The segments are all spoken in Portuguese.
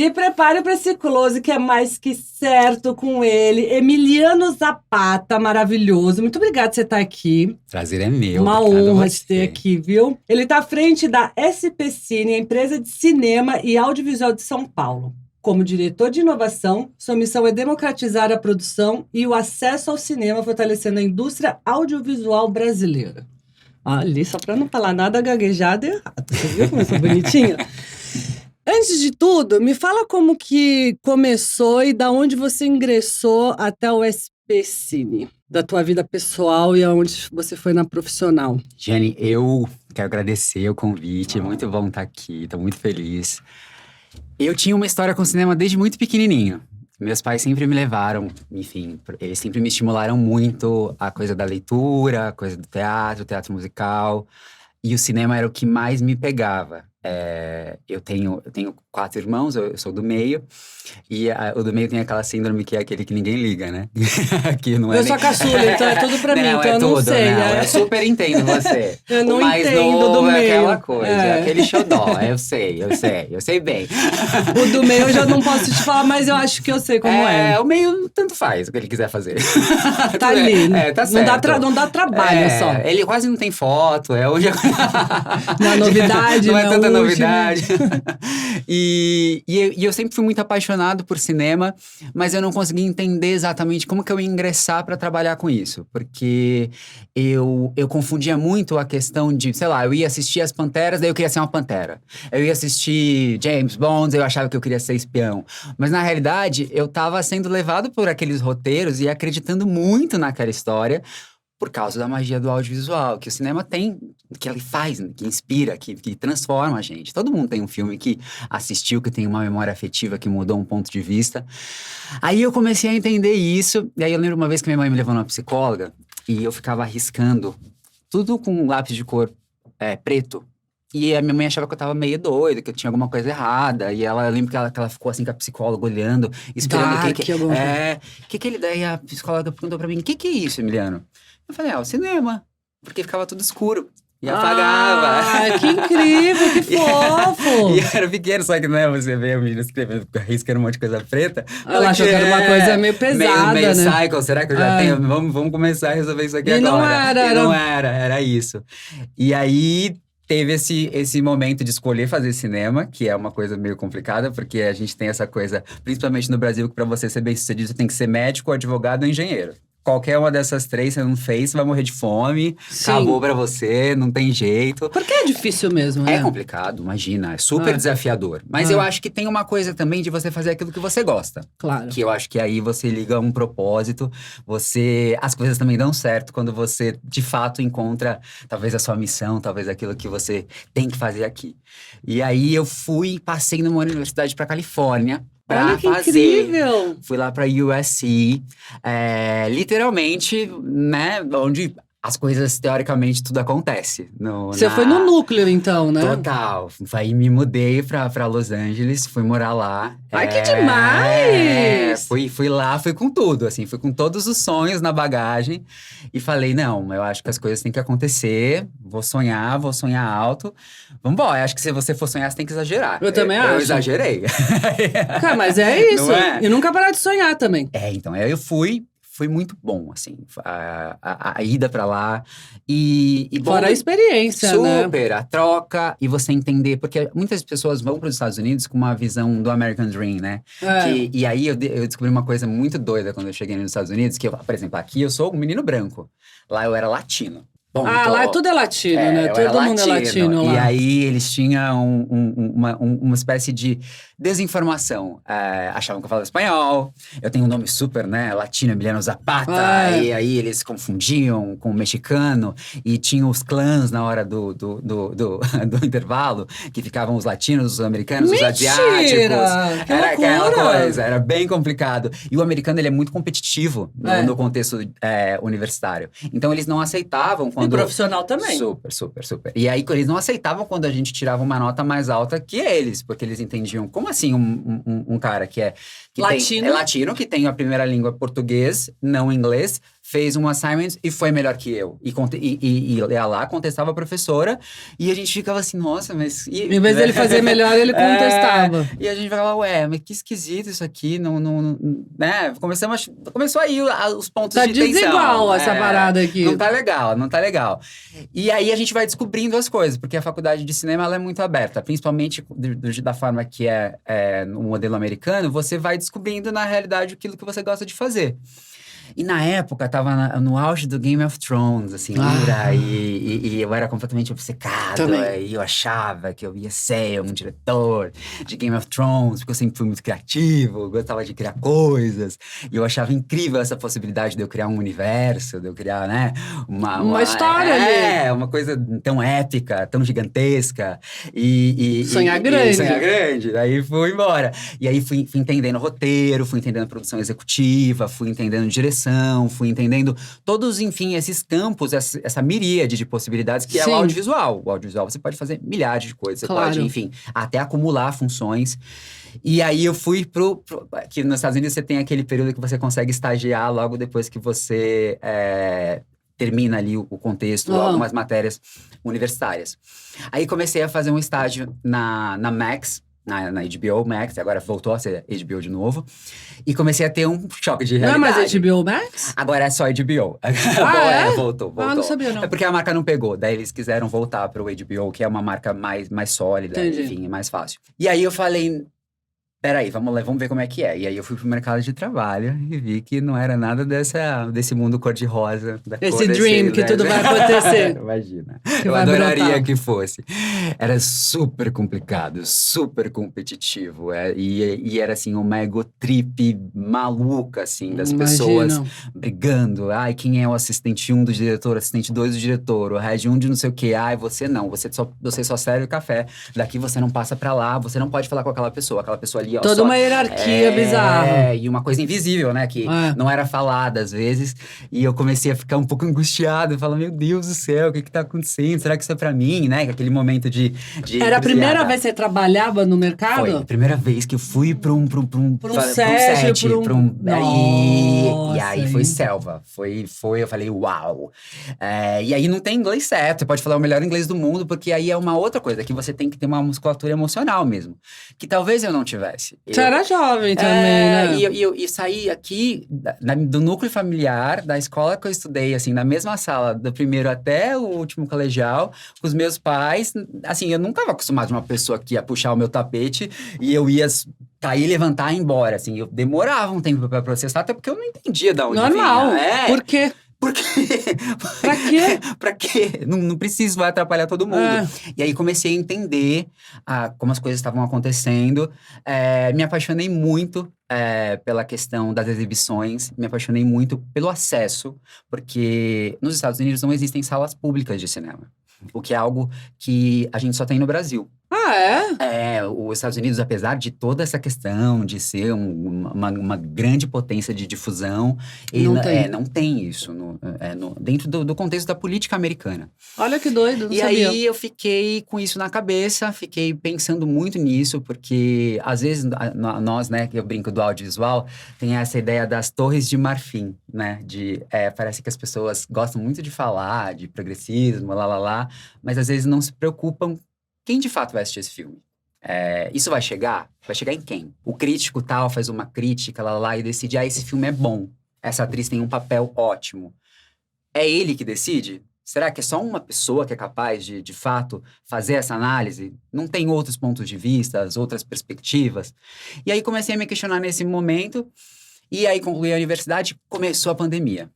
Se prepare para esse close que é mais que certo com ele. Emiliano Zapata, maravilhoso. Muito obrigada por você estar aqui. Prazer é meu. Uma obrigado honra a te ter você. aqui, viu? Ele está à frente da SP Cine, a empresa de cinema e audiovisual de São Paulo. Como diretor de inovação, sua missão é democratizar a produção e o acesso ao cinema, fortalecendo a indústria audiovisual brasileira. Ali, só para não falar nada gaguejado e errado. Você viu como eu sou bonitinha? Antes de tudo, me fala como que começou e da onde você ingressou até o SP Cine. Da tua vida pessoal e aonde você foi na profissional. Jenny, eu quero agradecer o convite. É muito bom estar aqui. Estou muito feliz. Eu tinha uma história com cinema desde muito pequenininho. Meus pais sempre me levaram, enfim, eles sempre me estimularam muito a coisa da leitura, a coisa do teatro musical. E o cinema era o que mais me pegava. Eu tenho 4 irmãos, eu sou do meio. E o do meio tem aquela síndrome que é aquele que ninguém liga, né? Que não é Eu sou a caçula, então é tudo pra mim, não, então é eu não tudo, sei. não, eu super entendo você. Eu não o mais entendo novo do é meio. aquela coisa, aquele xodó. Eu sei bem. O do meio eu já não posso te falar, mas eu acho que eu sei como é. O meio tanto faz o que ele quiser fazer. Tá ali. Tá certo. Não dá trabalho só. Ele quase não tem foto, hoje... Não é novidade, não é tanta último. novidade. E eu sempre fui muito apaixonado por cinema, mas eu não conseguia entender exatamente como que eu ia ingressar para trabalhar com isso. Porque eu confundia muito a questão de, sei lá, eu ia assistir As Panteras, daí eu queria ser uma pantera. Eu ia assistir James Bond, eu achava que eu queria ser espião. Mas na realidade, eu estava sendo levado por aqueles roteiros e acreditando muito naquela história, por causa da magia do audiovisual, que o cinema tem, que ele faz, que inspira, que transforma a gente. Todo mundo tem um filme que assistiu, que tem uma memória afetiva, que mudou um ponto de vista. Aí eu comecei a entender isso, e aí eu lembro uma vez que minha mãe me levou numa psicóloga, e eu ficava riscando tudo com um lápis de cor preto. E a minha mãe achava que eu tava meio doido, que eu tinha alguma coisa errada. E eu lembro que ela ficou assim com a psicóloga olhando, esperando o que ele... Daí a psicóloga perguntou pra mim, o que é isso, Emiliano? Eu falei, o cinema. Porque ficava tudo escuro. E apagava. Ah, que incrível, que fofo. E eu era pequeno, só que não é você ver o menino escrevendo, riscando um monte de coisa preta. Ela achou que era uma coisa meio pesada, meio né? cycle, será que eu já tenho? Vamos começar a resolver isso aqui e agora. Não era isso. E aí... Teve esse momento de escolher fazer cinema, que é uma coisa meio complicada, porque a gente tem essa coisa, principalmente no Brasil, que para você ser bem-sucedido, você tem que ser médico, advogado ou engenheiro. Qualquer uma dessas 3 você não fez, você vai morrer de fome, Sim. Acabou pra você, não tem jeito. Porque é difícil mesmo, né? É complicado, imagina, é super desafiador. Mas eu acho que tem uma coisa também de você fazer aquilo que você gosta. Claro. Que eu acho que aí você liga um propósito, as coisas também dão certo quando você, de fato, encontra talvez a sua missão, talvez aquilo que você tem que fazer aqui. E aí eu passei numa universidade pra Califórnia, Olha que incrível! Fui lá pra USC, literalmente, né, onde as coisas, teoricamente, tudo acontece. Você foi no núcleo, então, né? Total. Aí me mudei pra Los Angeles, fui morar lá. Ai, que demais! Fui lá, fui com tudo, assim. Fui com todos os sonhos na bagagem. E falei, não, eu acho que as coisas têm que acontecer. Vou sonhar alto. Vambora, acho que se você for sonhar, você tem que exagerar. Eu também acho. Eu exagerei. Cara, mas é isso. Não é? E nunca parar de sonhar também. Então, eu fui... Foi muito bom, assim, a ida pra lá. E bom, fora a experiência, né? Super, a troca e você entender. Porque muitas pessoas vão para os Estados Unidos com uma visão do American Dream, né? E aí eu descobri uma coisa muito doida quando eu cheguei nos Estados Unidos. Que, por exemplo, aqui eu sou um menino branco. Lá eu era latino. Bom, lá tudo é latino, né? Todo mundo é latino lá. E aí eles tinham uma espécie de desinformação. Achavam que eu falava espanhol. Eu tenho um nome super, né? Latino, Emiliano Zapata. E aí eles confundiam com o mexicano. E tinham os clãs na hora do intervalo. Que ficavam os latinos, os americanos, os asiáticos. Era aquela coisa, era bem complicado. E o americano, ele é muito competitivo no contexto universitário. Então eles não aceitavam e profissional também. Super. E aí, eles não aceitavam quando a gente tirava uma nota mais alta que eles, porque eles entendiam, como assim um cara que latino. Latino, que tem a primeira língua português, não inglês, fez um assignment e foi melhor que eu. E ia lá, contestava a professora, e a gente ficava assim, nossa, mas... Em vez dele fazer melhor, ele contestava. E a gente ficava, ué, mas que esquisito isso aqui, né? Começou aí os pontos de tensão. Tá desigual essa parada aqui. Não tá legal. E aí a gente vai descobrindo as coisas, porque a faculdade de cinema, ela é muito aberta, principalmente da forma que é no modelo americano, você vai descobrindo na realidade aquilo que você gosta de fazer. E na época, tava no auge do Game of Thrones, assim, e eu era completamente obcecado. E eu achava que eu ia ser um diretor de Game of Thrones, porque eu sempre fui muito criativo, gostava de criar coisas. E eu achava incrível essa possibilidade de eu criar um universo, de eu criar, né, uma história ali. Uma coisa tão épica, tão gigantesca. Sonhar grande. Sonhar grande. Aí fui embora. E aí fui entendendo roteiro, fui entendendo produção executiva, fui entendendo direção, fui entendendo todos, enfim, esses campos, essa miríade de possibilidades que é o audiovisual. O audiovisual você pode fazer milhares de coisas, você pode, enfim, até acumular funções. E aí eu fui que nos Estados Unidos você tem aquele período que você consegue estagiar logo depois que você termina ali o contexto, algumas matérias universitárias. Aí comecei a fazer um estágio na Max, na HBO Max, agora voltou a ser HBO de novo. E comecei a ter um choque de realidade. Não é mais HBO Max? Agora é só HBO. Voltou. Não sabia não. É porque a marca não pegou. Daí eles quiseram voltar pro HBO, que é uma marca mais sólida. Entendi. Enfim, é mais fácil. E aí eu falei... Peraí, vamos ver como é que é. E aí eu fui pro mercado de trabalho e vi que não era nada desse mundo cor-de-rosa. Esse dream que tudo vai acontecer. Imagina. Eu adoraria que fosse. Era super complicado, super competitivo. E era assim, uma ego trip maluca, assim, das pessoas brigando. Ai, quem é o assistente 1 do diretor, assistente 2 do diretor, o head 1 de não sei o quê. Ai, você não, você só serve café. Daqui você não passa pra lá, você não pode falar com aquela pessoa ali. Toda uma hierarquia bizarra. E uma coisa invisível, né? Que não era falada às vezes. E eu comecei a ficar um pouco angustiado. Falar, meu Deus do céu, o que tá acontecendo? Será que isso é pra mim, né? Aquele momento de Era a primeira vez que você trabalhava no mercado? Foi a primeira vez que eu fui pra um set. E aí foi selva. Eu falei, uau. E aí não tem inglês certo. Você pode falar o melhor inglês do mundo, porque aí é uma outra coisa. Que você tem que ter uma musculatura emocional mesmo. Que talvez eu não tivesse. Você era jovem também, né? E saí aqui do núcleo familiar, da escola que eu estudei, assim, na mesma sala, do primeiro até o último colegial, com os meus pais. Assim, eu nunca estava acostumado de uma pessoa que ia puxar o meu tapete e eu ia cair, levantar e ir embora, assim. Eu demorava um tempo para processar, até porque eu não entendia de onde Normal. vinha. Por quê? Por quê? Pra quê? Pra quê? Não preciso, vai atrapalhar todo mundo. E aí comecei a entender como as coisas estavam acontecendo. Me apaixonei muito pela questão das exibições. Me apaixonei muito pelo acesso, porque nos Estados Unidos não existem salas públicas de cinema. O que é algo que a gente só tem no Brasil. Os Estados Unidos, apesar de toda essa questão de ser uma grande potência de difusão, não tem isso dentro do contexto da política americana. Olha que doido, não e sabia. Aí eu fiquei com isso na cabeça, fiquei pensando muito nisso, porque às vezes nós, né, que eu brinco do audiovisual, tem essa ideia das torres de marfim, né, parece que as pessoas gostam muito de falar de progressismo, mas às vezes não se preocupam quem de fato vai assistir esse filme. Isso vai chegar? Vai chegar em quem? O crítico tal faz uma crítica, e decide, esse filme é bom. Essa atriz tem um papel ótimo. É ele que decide? Será que é só uma pessoa que é capaz de fato, fazer essa análise? Não tem outros pontos de vista, outras perspectivas? E aí comecei a me questionar nesse momento, e aí concluí a universidade, começou a pandemia.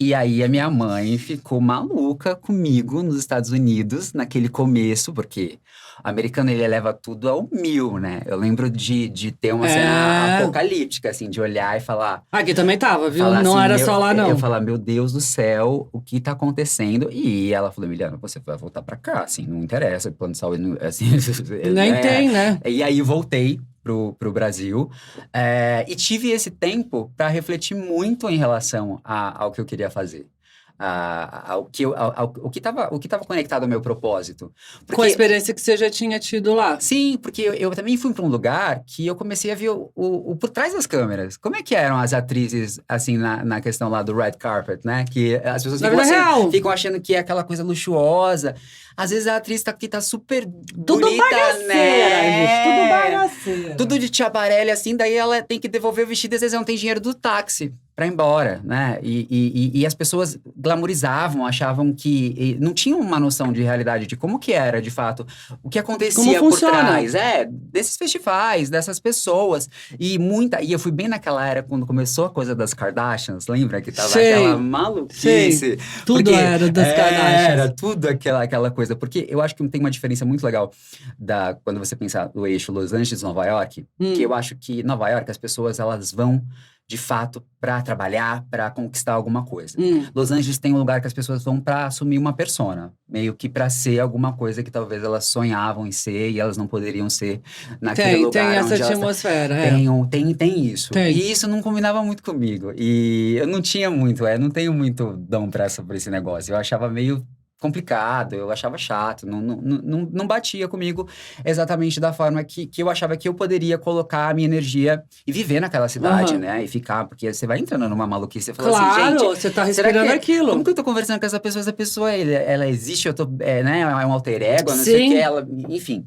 E aí a minha mãe ficou maluca comigo nos Estados Unidos, naquele começo, porque o americano, ele leva tudo ao 1000, né? Eu lembro de ter uma cena apocalíptica, assim, de olhar e falar... Aqui também tava, viu? Não assim, era só lá, não. Eu falar, meu Deus do céu, o que tá acontecendo? E ela falou, Emiliano, você vai voltar pra cá, assim, não interessa, plano de saúde, assim... Nem tem, né? E aí voltei pro Brasil, e tive esse tempo para refletir muito em relação ao que eu queria fazer. o que estava conectado ao meu propósito. Com a experiência que você já tinha tido lá. Sim, porque eu também fui para um lugar que eu comecei a ver o por trás das câmeras. Como é que eram as atrizes, assim, na questão lá do red carpet, né? Que as pessoas ficam achando que é aquela coisa luxuosa. Às vezes a atriz que tá super tudo bonita, né? Gente, tudo bagaceira. Tudo de Tiaparelli, assim, daí ela tem que devolver o vestido e às vezes não tem dinheiro do táxi pra ir embora, né? E as pessoas glamorizavam, achavam que... não tinham uma noção de realidade, de como que era, de fato, o que acontecia por trás. Desses festivais, dessas pessoas. E eu fui bem naquela era, quando começou a coisa das Kardashians, lembra? Que tava aquela maluquice. Tudo era das Kardashians. Era tudo aquela coisa. Porque eu acho que tem uma diferença muito legal quando você pensa no eixo Los Angeles-Nova York, que eu acho que Nova York, as pessoas, elas vão de fato para trabalhar, para conquistar alguma coisa. Los Angeles tem um lugar que as pessoas vão para assumir uma persona, meio que para ser alguma coisa que talvez elas sonhavam em ser e elas não poderiam ser naquele lugar. Tem essa atmosfera, Tem isso. E isso não combinava muito comigo. E eu não tinha muito, não tenho muito dom para esse negócio. Eu achava meio complicado, eu achava chato, não batia comigo exatamente da forma que eu achava que eu poderia colocar a minha energia e viver naquela cidade, né? E ficar, porque você vai entrando numa maluquice, você fala assim, gente... você tá respirando aquilo. Como que eu tô conversando com essa pessoa, ela existe, eu tô, né? É um alter ego, não sei o que, ela... Enfim.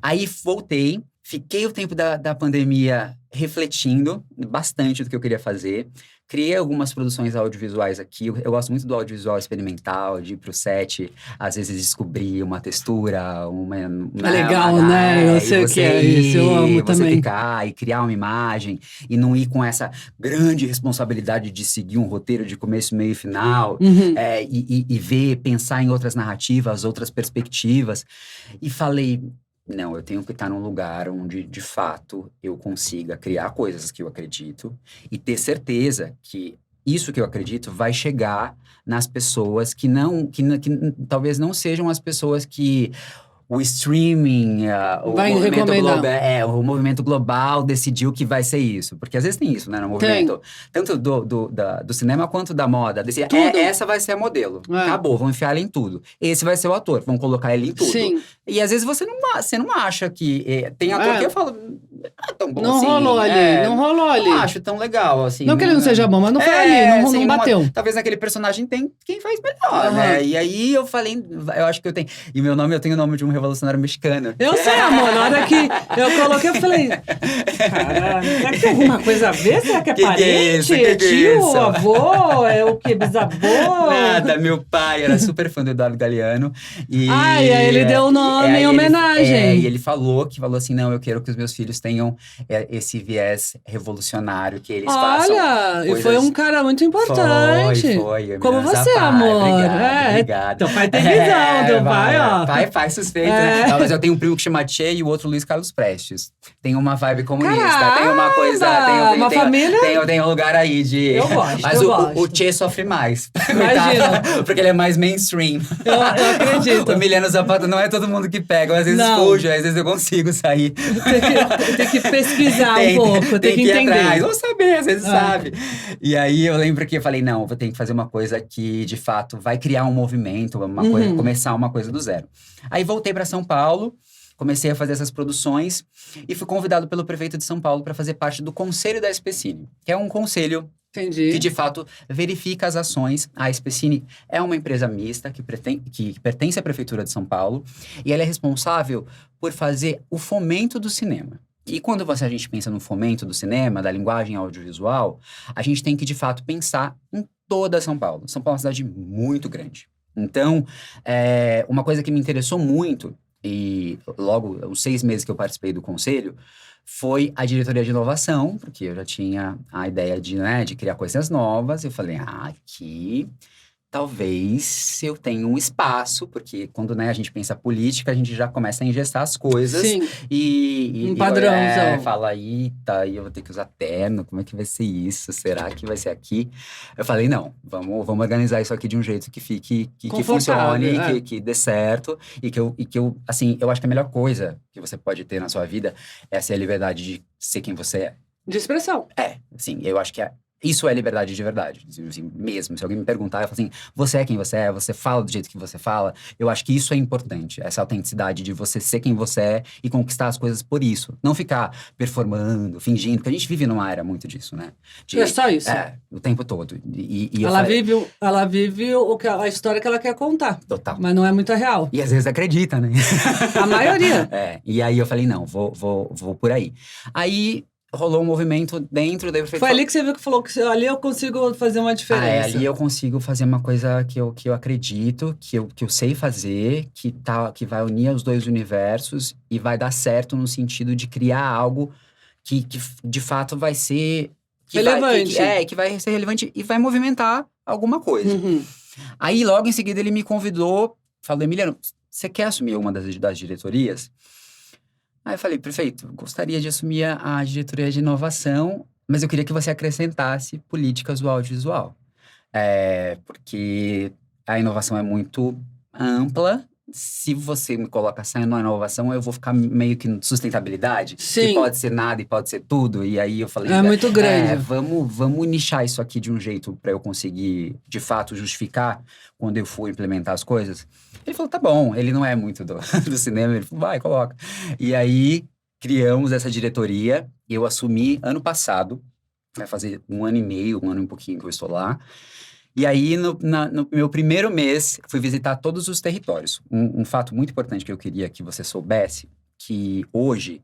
Aí voltei, fiquei o tempo da pandemia refletindo bastante do que eu queria fazer. Criei algumas produções audiovisuais aqui. Eu gosto muito do audiovisual experimental, de ir pro set, às vezes descobrir uma textura, É legal, né? Eu sei o que é isso, eu amo também. Você ficar e criar uma imagem e não ir com essa grande responsabilidade de seguir um roteiro de começo, meio e final, e ver, pensar em outras narrativas, outras perspectivas. E falei... Não, eu tenho que estar num lugar onde, de fato, eu consiga criar coisas que eu acredito e ter certeza que isso que eu acredito vai chegar nas pessoas que talvez não sejam as pessoas que o streaming, o movimento global decidiu que vai ser isso. Porque às vezes tem isso, né, no movimento. Tanto do cinema quanto da moda. Essa vai ser a modelo. Acabou, vão enfiar ela em tudo. Esse vai ser o ator, vão colocar ele em tudo. Sim. E às vezes você não acha que... tem ator que eu falo... Não é tão bom não assim. Rolou ali, não rolou ali. Não acho tão legal, assim. Não que ele não seja bom, mas não foi ali, não bateu. Talvez naquele personagem tem quem faz melhor, né? E aí eu falei... Eu acho que eu tenho... E eu tenho o nome de um revolucionário mexicano. Eu sei, amor. Na hora que eu coloquei, eu falei... Caralho, será que tem alguma coisa a ver? Será que é parente? Que tio, avô? É o quê? Bisavô? Nada, meu pai era super fã do Eduardo Galeano. E aí ele deu o nome em homenagem. E ele falou assim, não, eu quero que os meus filhos tenham esse viés revolucionário, que eles façam coisas... e foi um cara muito importante. Foi. Como você, amor. Obrigado. Então pai tem visão, teu pai, ó. Pai suspeito, né? Não, mas eu tenho um primo que chama Tchê e o outro Luiz Carlos Prestes. Tem uma vibe comunista, tem uma coisa... uma família... Tem um lugar aí de... Eu gosto, mas o Tchê sofre mais. Imagina. Porque ele é mais mainstream. Eu acredito. O Emiliano Zapata não é todo mundo que pega. Às vezes fujo, às vezes eu consigo sair. Tem que pesquisar um pouco, tem que entender. Atrás. Vou saber, às vezes sabe. E aí eu lembro que eu falei, não, vou ter que fazer uma coisa que, de fato, vai criar um movimento, uma coisa, começar uma coisa do zero. Aí voltei para São Paulo, comecei a fazer essas produções e fui convidado pelo prefeito de São Paulo para fazer parte do Conselho da SPCine, que é um conselho que, de fato, verifica as ações. A SPCine é uma empresa mista que pertence à Prefeitura de São Paulo e ela é responsável por fazer o fomento do cinema. E quando a gente pensa no fomento do cinema, da linguagem audiovisual, a gente tem que, de fato, pensar em toda São Paulo. São Paulo é uma cidade muito grande. Então, uma coisa que me interessou muito, e logo, os 6 meses que eu participei do conselho, foi a diretoria de inovação, porque eu já tinha a ideia de criar coisas novas. Eu falei, aqui talvez eu tenha um espaço, porque quando a gente pensa política, a gente já começa a ingestar as coisas. Sim. E um padrãozão. Fala, eita, e eu vou ter que usar terno, como é que vai ser isso? Será que vai ser aqui? Eu falei, não, vamos organizar isso aqui de um jeito que fique, que funcione, que dê certo, e que eu, assim, eu acho que a melhor coisa que você pode ter na sua vida é a liberdade de ser quem você é. De expressão. Assim, eu acho que Isso é liberdade de verdade, assim, mesmo. Se alguém me perguntar, eu falo assim, você é quem você fala do jeito que você fala. Eu acho que isso é importante, essa autenticidade de você ser quem você é e conquistar as coisas por isso. Não ficar performando, fingindo, porque a gente vive numa era muito disso, né? É só isso. O tempo todo. Ela vive a história que ela quer contar. Total. Mas não é muito real. E às vezes acredita, né? A maioria. E aí eu falei, não, vou por aí. Aí rolou um movimento dentro da prefeitura. Foi ali que você viu que falou que ali eu consigo fazer uma diferença. Ali eu consigo fazer uma coisa que eu acredito, que eu sei fazer, que vai unir os dois universos e vai dar certo no sentido de criar algo que de fato vai ser… relevante. Que vai ser relevante e vai movimentar alguma coisa. Uhum. Aí logo em seguida ele me convidou, falou, Emiliano, você quer assumir uma das diretorias? Aí eu falei, prefeito, gostaria de assumir a diretoria de inovação, mas eu queria que você acrescentasse políticas do audiovisual. Porque a inovação é muito ampla. Se você me coloca saindo na inovação, eu vou ficar meio que sustentabilidade. Sim. Que pode ser nada e pode ser tudo. E aí eu falei… É muito grande. Vamos nichar isso aqui de um jeito para eu conseguir, de fato, justificar quando eu for implementar as coisas. Ele falou, tá bom. Ele não é muito do cinema. Ele falou, vai, coloca. E aí, criamos essa diretoria. Eu assumi ano passado. Vai fazer 1 ano e meio, 1 ano e um pouquinho que eu estou lá. E aí, no meu primeiro mês, fui visitar todos os territórios. Um fato muito importante que eu queria que você soubesse, que hoje,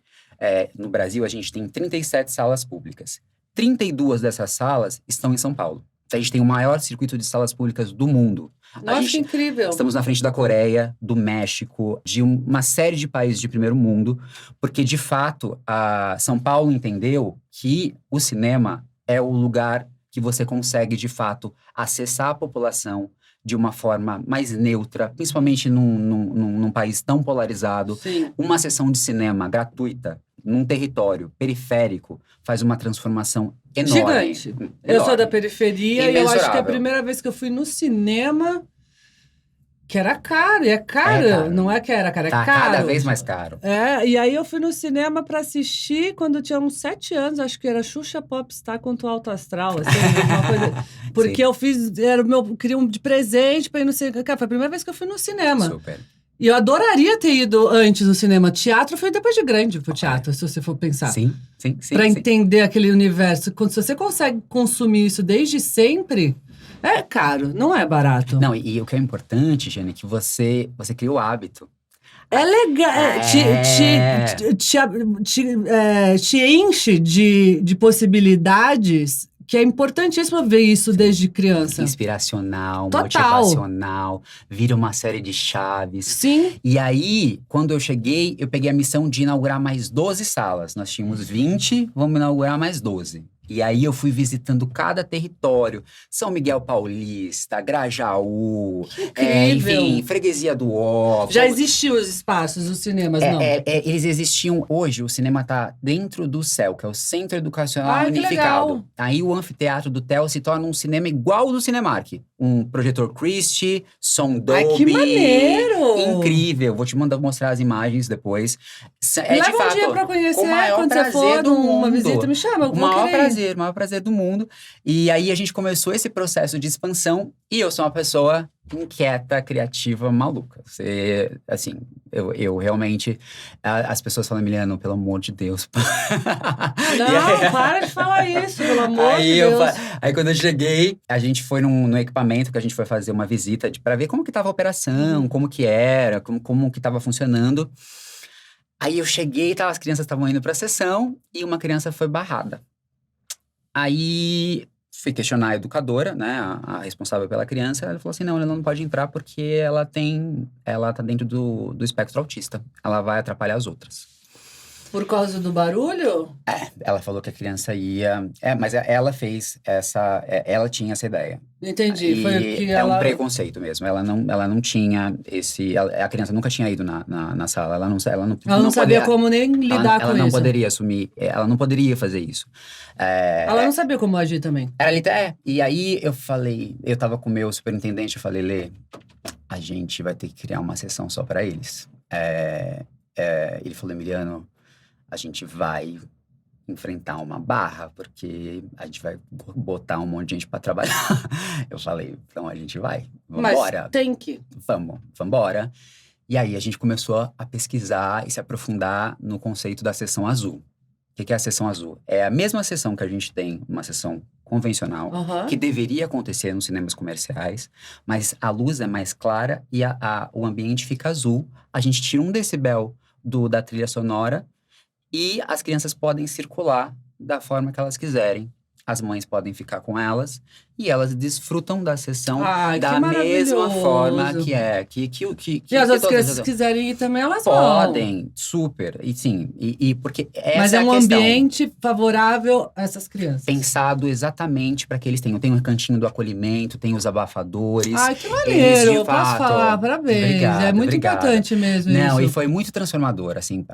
no Brasil, a gente tem 37 salas públicas. 32 dessas salas estão em São Paulo. A gente tem o maior circuito de salas públicas do mundo. Nossa, que incrível. Estamos na frente da Coreia, do México, de uma série de países de primeiro mundo, porque, de fato, São Paulo entendeu que o cinema é o lugar que você consegue, de fato, acessar a população de uma forma mais neutra, principalmente num país tão polarizado. Sim. Uma sessão de cinema gratuita, num território periférico, faz uma transformação enorme. Gigante. Eu sou da periferia e eu acho que é a Imensurável. primeira vez que eu fui no cinema, que era caro, e é caro. Não é que era caro, é Tá caro. cada vez mais caro. E aí eu fui no cinema pra assistir quando eu tinha uns 7 anos, acho que era Xuxa Popstar contra o Alto Astral, assim, uma coisa. Porque Sim. eu queria um de presente pra ir no cinema. Cara, foi a primeira vez que eu fui no cinema. Super. E eu adoraria ter ido antes no cinema. Teatro foi depois de grande pro teatro, se você for pensar. Sim. Pra entender aquele universo. Se você consegue consumir isso desde sempre, é caro, não é barato. Não, e o que é importante, Jane, é que você cria o hábito. É legal, te enche de possibilidades, que é importantíssimo ver isso desde criança. Inspiracional, Total. motivacional, vira uma série de chaves. Sim. E aí, quando eu cheguei, eu peguei a missão de inaugurar mais 12 salas. Nós tínhamos 20, vamos inaugurar mais 12. E aí eu fui visitando cada território. São Miguel Paulista, Grajaú, Incrível. enfim, Freguesia do Ó. Já existiam os espaços, os cinemas, não? Eles existiam hoje, o cinema tá dentro do CEL, que é o Centro Educacional Que Unificado. legal. Aí o anfiteatro do TEL se torna um cinema igual ao do Cinemark. Um projetor Christie, som Dolby. Ai, que maneiro! Incrível, vou te mostrar as imagens depois. Leva de fato, um dia pra conhecer, com o maior quando você prazer for do numa mundo. visita, me chama, eu O vou maior querer ir. maior prazer do mundo. E aí a gente começou esse processo de expansão e eu sou uma pessoa inquieta, criativa, maluca. Assim, eu realmente… As pessoas falam, Emiliano, pelo amor de Deus. Não, para de falar isso, pelo amor de Deus. Aí quando eu cheguei, a gente foi no equipamento, que a gente foi fazer uma visita para ver como que tava a operação, como que era, como que tava funcionando. Aí eu cheguei, as crianças estavam indo pra sessão e uma criança foi barrada. Aí fui questionar a educadora, né, a responsável pela criança. Ela falou assim, não, ela não pode entrar porque ela tá dentro do espectro autista. Ela vai atrapalhar as outras. Por causa do barulho? Ela falou que a criança ia… mas ela fez ela tinha essa ideia. Entendi, foi o que É um preconceito mesmo. Ela não tinha esse… a criança nunca tinha ido na sala. Ela não sabia como nem lidar com isso. Ela não poderia assumir… Ela não poderia fazer isso. Ela não sabia como agir também. E aí eu falei… Eu tava com o meu superintendente, eu falei, Lê, a gente vai ter que criar uma sessão só pra eles. Ele falou, Emiliano… A gente vai enfrentar uma barra, porque a gente vai botar um monte de gente para trabalhar. Eu falei, então a gente vai, vambora. Mas tem que. Vambora. E aí a gente começou a pesquisar e se aprofundar no conceito da sessão azul. O que é a sessão azul? É a mesma sessão que a gente tem, uma sessão convencional, que deveria acontecer nos cinemas comerciais, mas a luz é mais clara e o ambiente fica azul. A gente tira 1 decibel da trilha sonora e as crianças podem circular da forma que elas quiserem. As mães podem ficar com elas e elas desfrutam da sessão da mesma forma que é. E as outras crianças quiserem ir também, elas podem, super. E sim, porque essa Mas é a um questão. ambiente favorável a essas crianças. Pensado exatamente para que eles tenham. Tem o cantinho do acolhimento, tem os abafadores. Ai, que maneiro, posso falar, parabéns. Obrigado, muito importante mesmo Não, isso. e foi muito transformador, assim.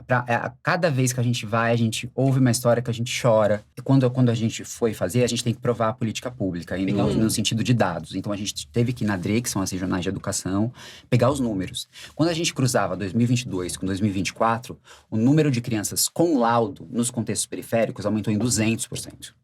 Cada vez que a gente vai, a gente ouve uma história que a gente chora. E quando a gente foi fazer, a gente tem que provar a política pública, no sentido de dados. Então, a gente teve que ir na DRE, que são as regionais de educação, pegar os números. Quando a gente cruzava 2022 com 2024, o número de crianças com laudo nos contextos periféricos aumentou em 200%.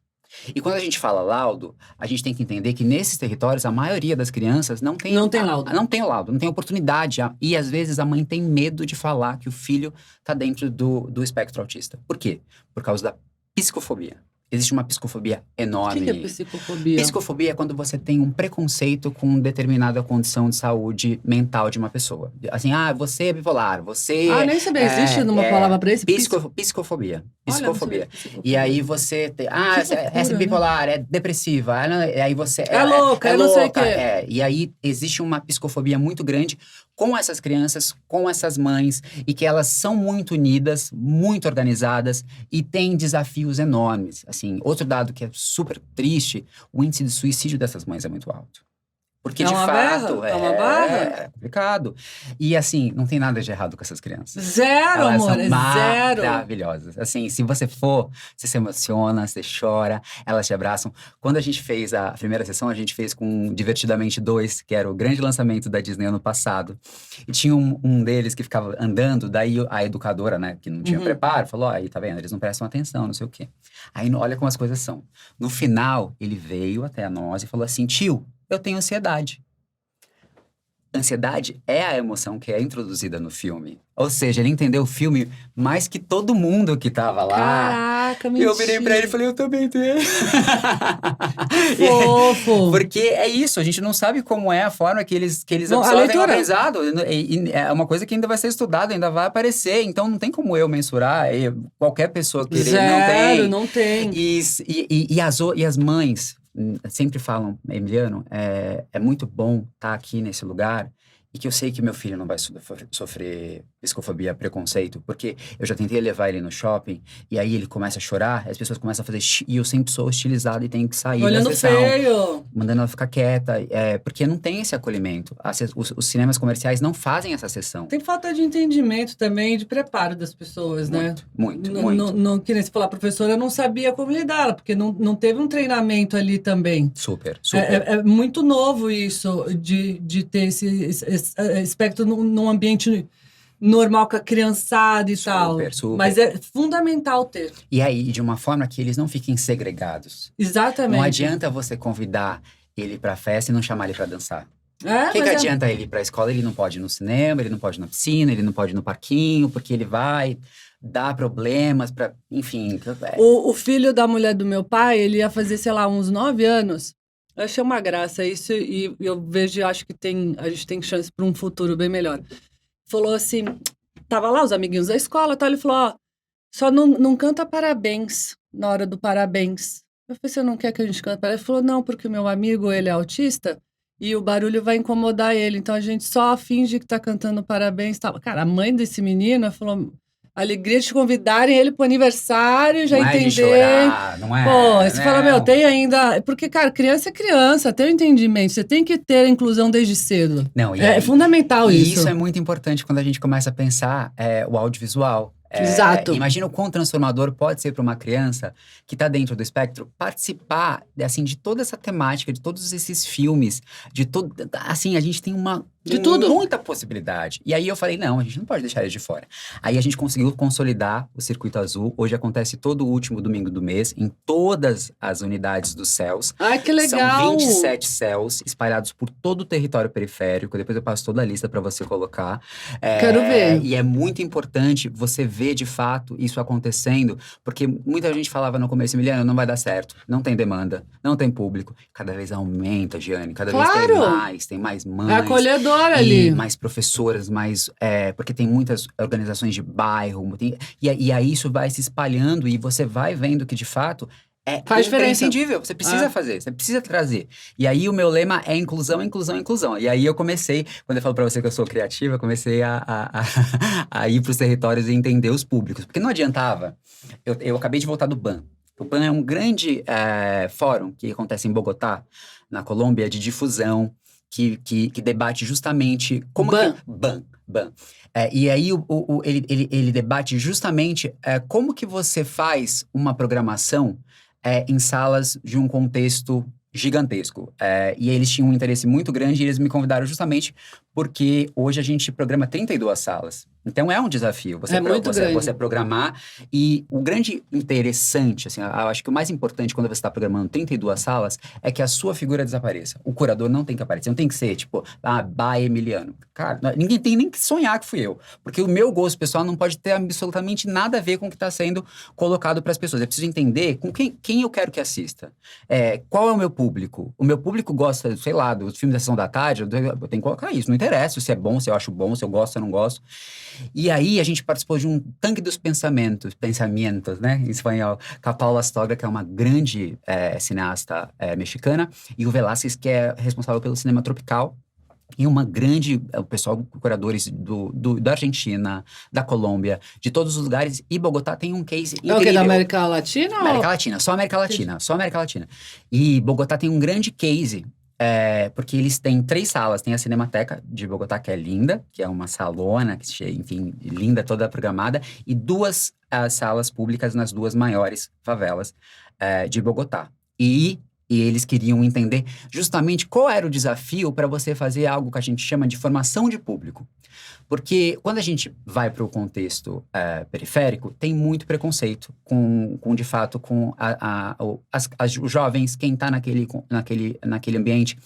E quando a gente fala laudo, a gente tem que entender que nesses territórios, a maioria das crianças não tem laudo. Não tem laudo, não tem oportunidade. E às vezes a mãe tem medo de falar que o filho está dentro do espectro autista. Por quê? Por causa da psicofobia. Existe uma psicofobia enorme. O que é psicofobia? Psicofobia é quando você tem um preconceito com determinada condição de saúde mental de uma pessoa. Assim, você é bipolar, você... nem sabia, existe uma palavra para isso? Psicofobia. Psicofobia. E aí você tem... loucura, essa é bipolar, é depressiva. Aí você... É louca, não sei o quê. E aí existe uma psicofobia muito grande com essas crianças, com essas mães, e que elas são muito unidas, muito organizadas e têm desafios enormes. Assim, outro dado que é super triste, o índice de suicídio dessas mães é muito alto. Porque, de fato, é uma barra. É complicado. E, assim, não tem nada de errado com essas crianças. Zero, elas amor, são zero. maravilhosas. Assim, se você for, você se emociona, você chora, elas te abraçam. Quando a gente fez a primeira sessão, a gente fez com Divertidamente 2, que era o grande lançamento da Disney ano passado. E tinha um deles que ficava andando, daí a educadora, né, que não tinha preparo, falou, aí, tá vendo, eles não prestam atenção, não sei o quê. Aí, olha como as coisas são. No final, ele veio até nós e falou assim, tio, eu tenho ansiedade. Ansiedade é a emoção que é introduzida no filme. Ou seja, ele entendeu o filme mais que todo mundo que tava lá. Caraca, mentira. E eu virei pra ele e falei, eu também tenho. Fofo. Porque é isso, a gente não sabe como é a forma que eles absorvem o aprendizado. E é uma coisa que ainda vai ser estudada, ainda vai aparecer. Então não tem como eu mensurar, qualquer pessoa querer. Zero, não tem. E as mães sempre falam, Emiliano, é muito bom estar aqui nesse lugar e que eu sei que meu filho não vai sofrer psicofobia, preconceito, porque eu já tentei levar ele no shopping e aí ele começa a chorar, as pessoas começam a fazer e eu sempre sou hostilizado e tenho que sair olhando da sessão. Feio. Mandando ela ficar quieta, porque não tem esse acolhimento. Os cinemas comerciais não fazem essa sessão. Tem falta de entendimento também, de preparo das pessoas, né? Muito. Que nem se falar, a professora não sabia como lidar, porque não teve um treinamento ali também. Super. É muito novo isso, de ter esse espectro num ambiente normal com a criançada e tal. Super. Mas é fundamental ter. E aí, de uma forma que eles não fiquem segregados. Exatamente. Não adianta você convidar ele pra festa e não chamar ele pra dançar. O que adianta ele ir pra escola? Ele não pode ir no cinema, ele não pode ir na piscina, ele não pode ir no parquinho, porque ele vai dar problemas pra... Enfim. O filho da mulher do meu pai, ele ia fazer, sei lá, uns 9 anos. Eu achei uma graça isso e eu vejo, acho que a gente tem chance para um futuro bem melhor. Falou assim, tava lá os amiguinhos da escola, tal, ele falou, só não canta parabéns na hora do parabéns. Eu falei, você não quer que a gente cante parabéns? Ele falou, não, porque o meu amigo, ele é autista e o barulho vai incomodar ele, então a gente só finge que tá cantando parabéns, tal. Cara, a mãe desse menino falou... A alegria de te convidarem ele pro aniversário, já entender. Não é de chorar, não é? Pô, você fala, tem ainda... Porque, cara, criança é criança, tem o entendimento. Você tem que ter a inclusão desde cedo. Não, é fundamental isso. E isso é muito importante quando a gente começa a pensar o audiovisual. Exato. Imagina o quão transformador pode ser para uma criança que está dentro do espectro participar, assim, de toda essa temática, de todos esses filmes, assim, a gente tem uma De tudo. Muita possibilidade. E aí eu falei, não, a gente não pode deixar eles de fora. Aí a gente conseguiu consolidar o Circuito Azul. Hoje acontece todo o último domingo do mês, em todas as unidades dos CELs. Ai, que legal. São 27 CELs espalhados por todo o território periférico. Depois eu passo toda a lista para você colocar. Quero ver. E é muito importante você ver, de fato, isso acontecendo. Porque muita gente falava no começo, Emiliano, não vai dar certo. Não tem demanda, não tem público. Cada vez aumenta, Giane. Cada vez tem mais mães. É acolhedor E ali. mais professoras, porque tem muitas organizações de bairro. E aí isso vai se espalhando e você vai vendo que, de fato, Faz diferença. imprescindível. Você precisa fazer, você precisa trazer. E aí o meu lema é inclusão, inclusão, inclusão. E aí eu comecei, quando eu falo pra você que eu sou criativa, eu comecei a ir pros territórios e entender os públicos. Porque não adiantava. Eu acabei de voltar do BAN. O BAN é um grande fórum que acontece em Bogotá, na Colômbia, de difusão, que debate justamente como BAN. E aí ele debate justamente como que você faz uma programação em salas de um contexto gigantesco. E eles tinham um interesse muito grande e eles me convidaram justamente porque hoje a gente programa 32 salas. Então é um desafio. Você programar. E o grande interessante, assim, eu acho que o mais importante quando você está programando 32 salas é que a sua figura desapareça. O curador não tem que aparecer. Não tem que ser, tipo, by Emiliano. Cara, ninguém tem nem que sonhar que fui eu. Porque o meu gosto pessoal não pode ter absolutamente nada a ver com o que está sendo colocado para as pessoas. Eu preciso entender com quem eu quero que assista. Qual é o meu público? O meu público gosta, sei lá, dos filmes da Sessão da Tarde. Eu tenho que colocar isso. Não interessa se é bom, se eu acho bom, se eu gosto, se eu não gosto. E aí a gente participou de um tanque dos pensamentos, né, em espanhol, com a Paula Stoga, que é uma grande cineasta mexicana, e o Velázquez, que é responsável pelo cinema tropical, e uma grande, o pessoal, curadores da Argentina, da Colômbia, de todos os lugares, e Bogotá tem um case incrível. É o que, da América Latina? América Latina, só América Latina, só América Latina. E Bogotá tem um grande case, porque eles têm 3 salas. Tem a Cinemateca de Bogotá, que é linda, que é uma salona, enfim, linda, toda programada, e 2 salas públicas nas 2 maiores favelas de Bogotá. E eles queriam entender justamente qual era o desafio para você fazer algo que a gente chama de formação de público. Porque quando a gente vai para o contexto periférico, tem muito preconceito de fato, com os jovens, quem está naquele ambiente.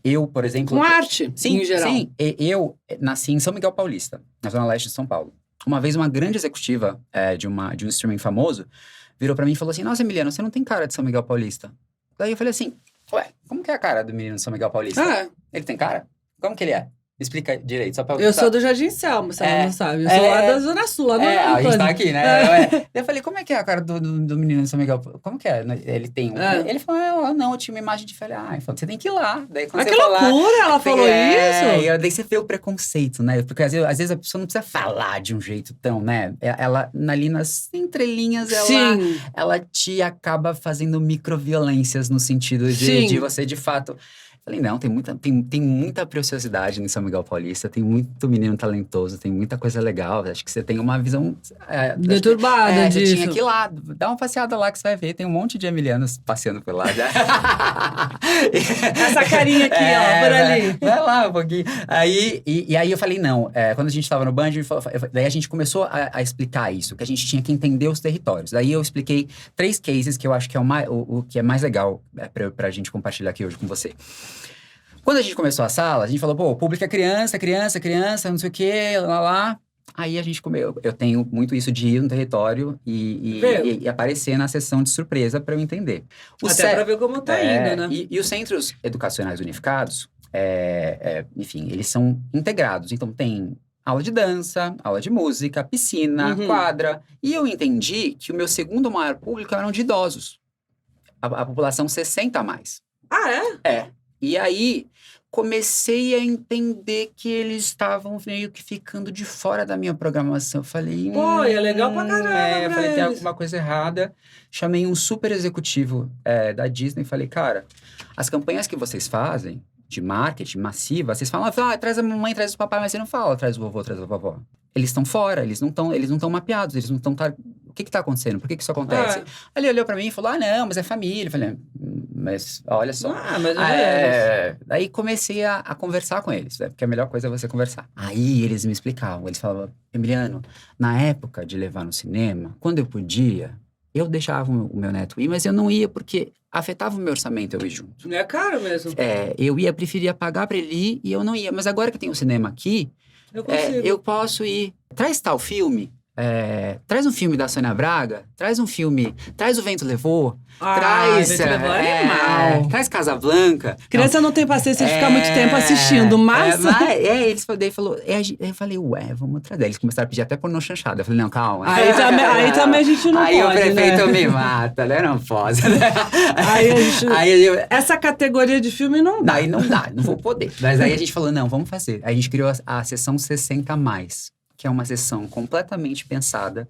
Eu, por exemplo... Com arte, em geral. Sim, eu nasci em São Miguel Paulista, na zona leste de São Paulo. Uma vez, uma grande executiva de um streaming famoso virou para mim e falou assim, nossa, Emiliano, você não tem cara de São Miguel Paulista. Daí eu falei assim, ué, como que é a cara do menino de São Miguel Paulista? Ele tem cara? Como que ele é? Me explica direito, só pra... Eu sou do Jardim Selma, você não sabe. Eu sou lá da Zona Sul, lá no a gente tá aqui, né? Eu falei, como é que é a cara do menino de São Miguel? Como que é? Ele tem um... Ele falou, não, eu tinha uma imagem diferente. Você tem que ir lá. Daí, quando que loucura, ela falou isso? E daí você vê o preconceito, né? Porque às vezes a pessoa não precisa falar de um jeito tão, né? Ela, ali nas entrelinhas, ela te acaba fazendo microviolências no sentido de você, de fato... Falei, não, tem muita preciosidade em São Miguel Paulista, tem muito menino talentoso, tem muita coisa legal. Acho que você tem uma visão... deturbada disso. Você tinha que ir lá, dá uma passeada lá que você vai ver. Tem um monte de emilianos passeando por lá. Essa carinha aqui, ó, por ali. Vai lá um pouquinho. Aí eu falei, não. Quando a gente estava no Band, daí a gente começou a explicar isso, que a gente tinha que entender os territórios. Daí eu expliquei 3 cases que eu acho que é o que é mais legal pra gente compartilhar aqui hoje com você. Quando a gente começou a sala, a gente falou, o público é criança, não sei o quê, lá. Aí a gente eu tenho muito isso de ir no território e aparecer na sessão de surpresa para eu entender. Pra ver como tá indo, né? E os centros educacionais unificados, enfim, eles são integrados. Então tem aula de dança, aula de música, piscina, quadra. E eu entendi que o meu segundo maior público eram de idosos. A população 60 a mais. E aí, comecei a entender que eles estavam meio que ficando de fora da minha programação. Eu falei... é legal pra caramba, eu falei, tem alguma coisa errada. Chamei um super executivo da Disney e falei, cara, as campanhas que vocês fazem, de marketing massiva, vocês falam, traz a mamãe, traz o papai, mas você não fala, traz o vovô, traz a vovó. Eles estão fora, eles não estão mapeados, eles não estão... O que está acontecendo? Por que isso acontece? Ele olhou para mim e falou, não, mas é família. Eu falei, mas olha só. Mas é. Daí comecei a conversar com eles, né? Porque a melhor coisa é você conversar. Aí eles me explicavam, eles falavam, Emiliano, na época de levar no cinema, quando eu podia, eu deixava o meu neto ir, mas eu não ia porque afetava o meu orçamento eu ir junto. Não é caro mesmo. Eu preferia pagar para ele ir e eu não ia. Mas agora que tem um cinema aqui, eu posso ir. Traz tal filme. Traz um filme da Sônia Braga, traz o Vento Levou, traz Casablanca. Criança não tem paciência de ficar muito tempo assistindo, mas... Eles falou, eu falei, vamos trazer. Eles começaram a pedir até pornô chanchada. Eu falei, não, calma. Aí também a gente não pode, Aí o prefeito me mata, né? Não posso. Essa categoria de filme não dá. Aí não dá, não vou poder. Mas aí a gente falou, não, vamos fazer. Aí a gente criou a sessão 60+. Que é uma sessão completamente pensada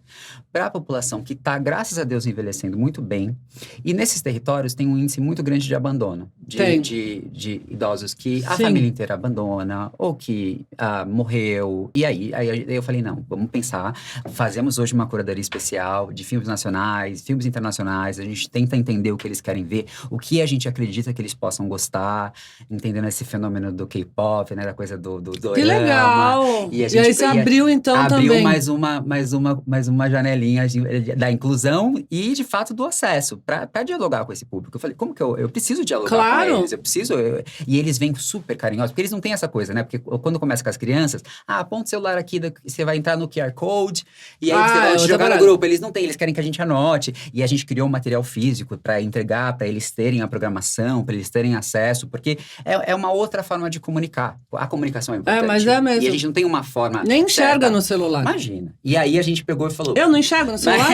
para a população que está, graças a Deus, envelhecendo muito bem. E nesses territórios tem um índice muito grande de abandono. De idosos que a família inteira abandona ou que morreu. E aí eu falei, não, vamos pensar. Fazemos hoje uma curadoria especial de filmes nacionais, filmes internacionais. A gente tenta entender o que eles querem ver, o que a gente acredita que eles possam gostar, entendendo esse fenômeno do K-pop, né, da coisa do que legal! E aí você abriu, então, abriu também. mais uma janelinha da inclusão e, de fato, do acesso, para dialogar com esse público. Eu falei, como que eu preciso dialogar com eles? E eles vêm super carinhosos, porque eles não têm essa coisa, né? Porque quando começa com as crianças, aponta o celular aqui, você vai entrar no QR Code, e aí você vai jogar no grupo. Eles não têm, eles querem que a gente anote. E a gente criou um material físico para entregar, para eles terem a programação, para eles terem acesso, porque é uma outra forma de comunicar. A comunicação é importante. Mas é mesmo. E a gente não tem uma forma nem enxerga no celular. Imagina. E aí a gente pegou e falou... Eu não enxergo no celular?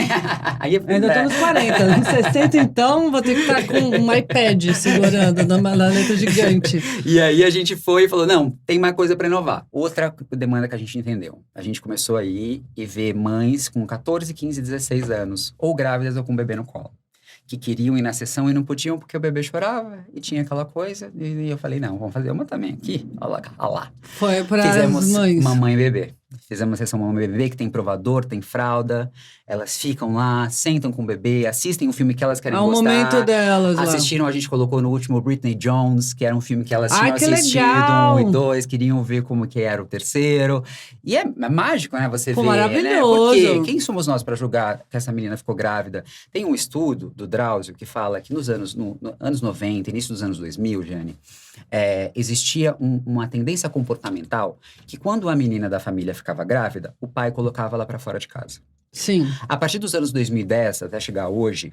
Ainda tô nos 40. Nos 60, então, vou ter que estar com um iPad segurando na letra gigante. E aí a gente foi e falou, não, tem mais coisa para inovar. Outra demanda que a gente entendeu. A gente começou a ir e ver mães com 14, 15, 16 anos, ou grávidas ou com um bebê no colo, que queriam ir na sessão e não podiam porque o bebê chorava e tinha aquela coisa. E eu falei, não, vamos fazer uma também aqui. Olha lá. Foi para as mães. Mamãe e bebê. Fizemos a sessão Mamãe e Bebê, que tem provador, tem fralda. Elas ficam lá, sentam com o bebê, assistem o filme que elas querem gostar. É o momento delas Assistiram, a gente colocou no último Britney Jones, que era um filme que elas tinham assistido, legal. 1 e 2, queriam ver como que era o terceiro. E é mágico, né, você ver, maravilhoso. Né? Porque quem somos nós para julgar que essa menina ficou grávida? Tem um estudo do Drauzio que fala que nos anos 90, início dos anos 2000, Jane, existia uma tendência comportamental que quando a menina da família ficava grávida, o pai colocava ela para fora de casa. Sim. A partir dos anos 2010 até chegar hoje,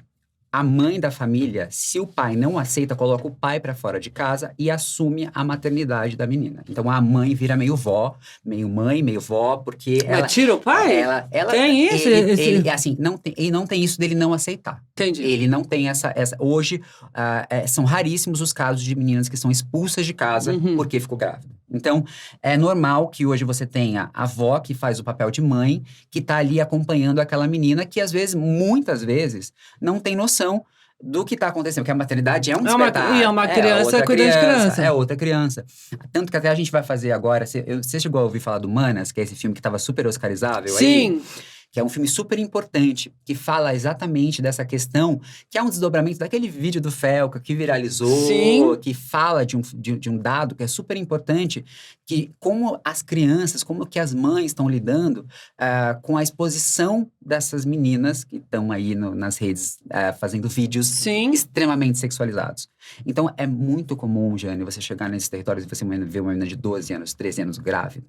a mãe da família, se o pai não aceita, coloca o pai para fora de casa e assume a maternidade da menina. Então a mãe vira meio vó, meio mãe, meio vó, porque ela tira o pai? Ela tem isso? Ele assim, ele não tem isso dele não aceitar. Entendi. Ele não tem essa hoje são raríssimos os casos de meninas que são expulsas de casa porque ficou grávida. Então, é normal que hoje você tenha a avó que faz o papel de mãe, que tá ali acompanhando aquela menina que, às vezes, muitas vezes, não tem noção do que tá acontecendo. Porque a maternidade é um despertar. E é uma criança cuidando de criança. É outra criança. Tanto que até a gente vai fazer agora... Você chegou a ouvir falar do Manas, que é esse filme que tava super oscarizável? Sim. Que é um filme super importante, que fala exatamente dessa questão, que é um desdobramento daquele vídeo do Felca, que viralizou, Sim. que fala de um dado que é super importante, que como as crianças, como que as mães estão lidando com a exposição dessas meninas que estão aí nas redes fazendo vídeos Sim. extremamente sexualizados. Então, é muito comum, Jane, você chegar nesses territórios e você ver uma menina de 12 anos, 13 anos grávida.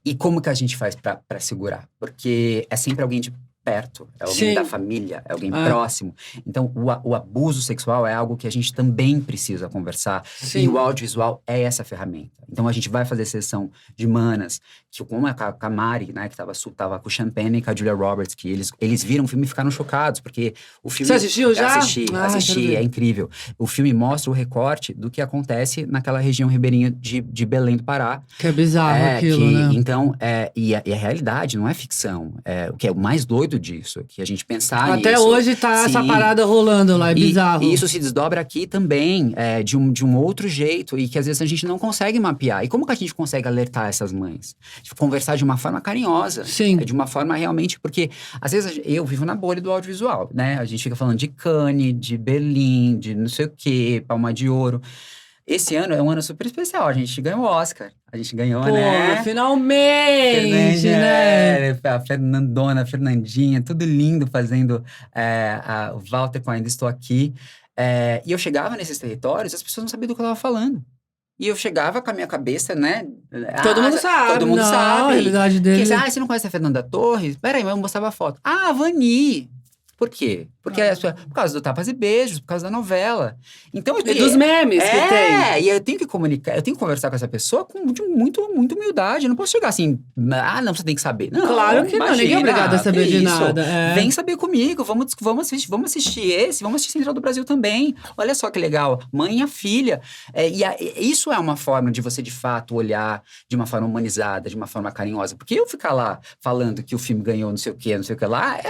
E como que a gente faz para segurar? Porque é sempre alguém de perto, é alguém Sim. da família, é alguém próximo. Então, o abuso sexual é algo que a gente também precisa conversar. Sim. E o audiovisual é essa ferramenta. Então, a gente vai fazer sessão de Manas, que como a Mari, né, que tava com o Champagne e com a Julia Roberts, que eles viram o filme e ficaram chocados, porque o filme... Você assistiu já? Assisti, é incrível. O filme mostra o recorte do que acontece naquela região ribeirinha de Belém do Pará. Que é bizarro aquilo, né? Então, e a realidade não é ficção. O que é o mais doido medo disso, que a gente pensar nisso. Até hoje tá essa parada rolando lá, é bizarro. E isso se desdobra aqui também, de um outro jeito, e que às vezes a gente não consegue mapear. E como que a gente consegue alertar essas mães? Tipo, conversar de uma forma carinhosa. Sim. De uma forma realmente, porque às vezes eu vivo na bolha do audiovisual, né? A gente fica falando de Cannes, de Berlim, de não sei o quê, Palma de Ouro. Esse ano é um ano super especial, a gente ganhou o Oscar. A gente ganhou, né? Finalmente, né? A Fernandona, a Fernandinha, tudo lindo fazendo o Walter com Ainda Estou Aqui. E eu chegava nesses territórios, as pessoas não sabiam do que eu estava falando. E eu chegava com a minha cabeça, né? Todo mundo sabe. Todo mundo sabe. A realidade dele. Você não conhece a Fernanda Torres? Peraí, mas eu mostrava a foto. Ah, Vani! Por quê? Porque por causa do Tapas e Beijos, por causa da novela. Então, e dos memes que tem. E eu tenho que comunicar, eu tenho que conversar com essa pessoa com muita humildade. Eu não posso chegar assim, não, você tem que saber. Não, claro que não, ninguém é obrigado a saber de nada. Vem saber comigo, vamos assistir Central do Brasil também. Olha só que legal, mãe e a filha. Isso é uma forma de você, de fato, olhar de uma forma humanizada, de uma forma carinhosa. Porque eu ficar lá falando que o filme ganhou não sei o que lá,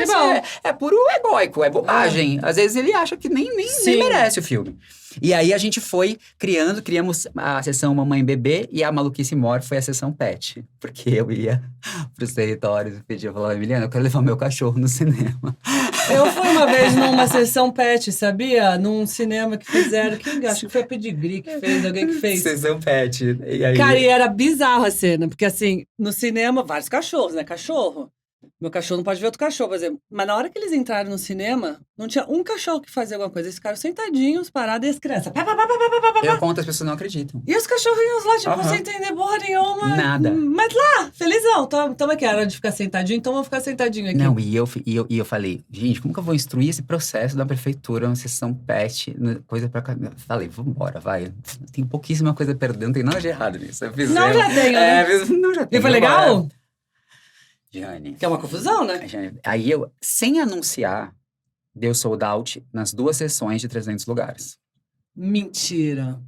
é puro egóico, é bobagem. Às vezes ele acha que nem merece o filme. E aí a gente foi criamos a sessão Mamãe e Bebê e a Maluquice Mor foi a sessão Pet. Porque eu ia pros territórios e pedia, eu falava, Emiliana, eu quero levar meu cachorro no cinema. Eu fui uma vez numa sessão Pet, sabia? Num cinema que fizeram, acho que foi a Pedigree que fez, alguém que fez. Sessão Pet. E aí... Cara, e era bizarro a cena, porque assim, no cinema, vários cachorros, né? Cachorro. Meu cachorro não pode ver outro cachorro, por exemplo. Mas na hora que eles entraram no cinema, não tinha um cachorro que fazia alguma coisa. Eles ficaram sentadinhos, parados, e as crianças... Eu conto, as pessoas não acreditam. E os cachorrinhos lá, tipo, sem entender porra nenhuma. Nada. Mas lá, felizão. Tamo aqui, era de ficar sentadinho, então vamos ficar sentadinho aqui. Não, e eu falei, gente, como que eu vou instruir esse processo da prefeitura, uma sessão pet, coisa pra cá? Falei, vambora, vai. Tem pouquíssima coisa perdendo, não tem nada de errado nisso. Não, já tenho, né? Não, já tenho. E foi legal? Jane. Que é uma confusão, né? Jane, aí eu, sem anunciar, deu sold out nas 2 sessões de 300 lugares. Mentira.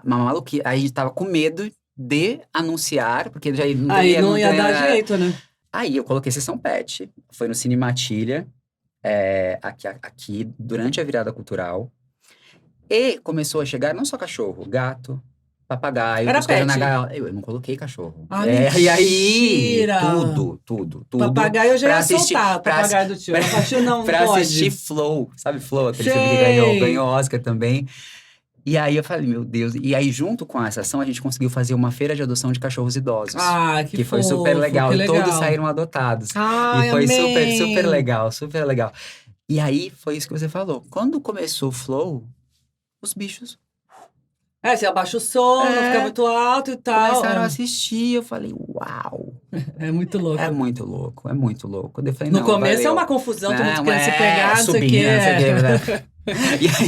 Uma maluquice. Aí a gente tava com medo de anunciar, porque já não ia dar jeito, né? Aí eu coloquei sessão pet. Foi no Cine Matilha, aqui, durante a virada cultural. E começou a chegar não só cachorro, gato, papagaio. Era pet. Eu não coloquei cachorro. Mentira. E aí, tudo. Papagaio eu já ia soltar, papagaio do tio. Não pra pode. assistir Flow, sabe Flow? Aquele filme que ganhou Oscar também. E aí eu falei, meu Deus. E aí, junto com essa ação, a gente conseguiu fazer uma feira de adoção de cachorros idosos. Que foi super legal. E todos saíram adotados. E foi amei. super legal, super legal. E aí, foi isso que você falou. Quando começou o Flow, os bichos... você abaixa o som, não fica muito alto e tal. Começaram a assistir, eu falei, uau. É muito louco. É muito louco. Eu falei, no começo valeu. É uma confusão, todo mundo querendo se pegar, não sei o quê. Né?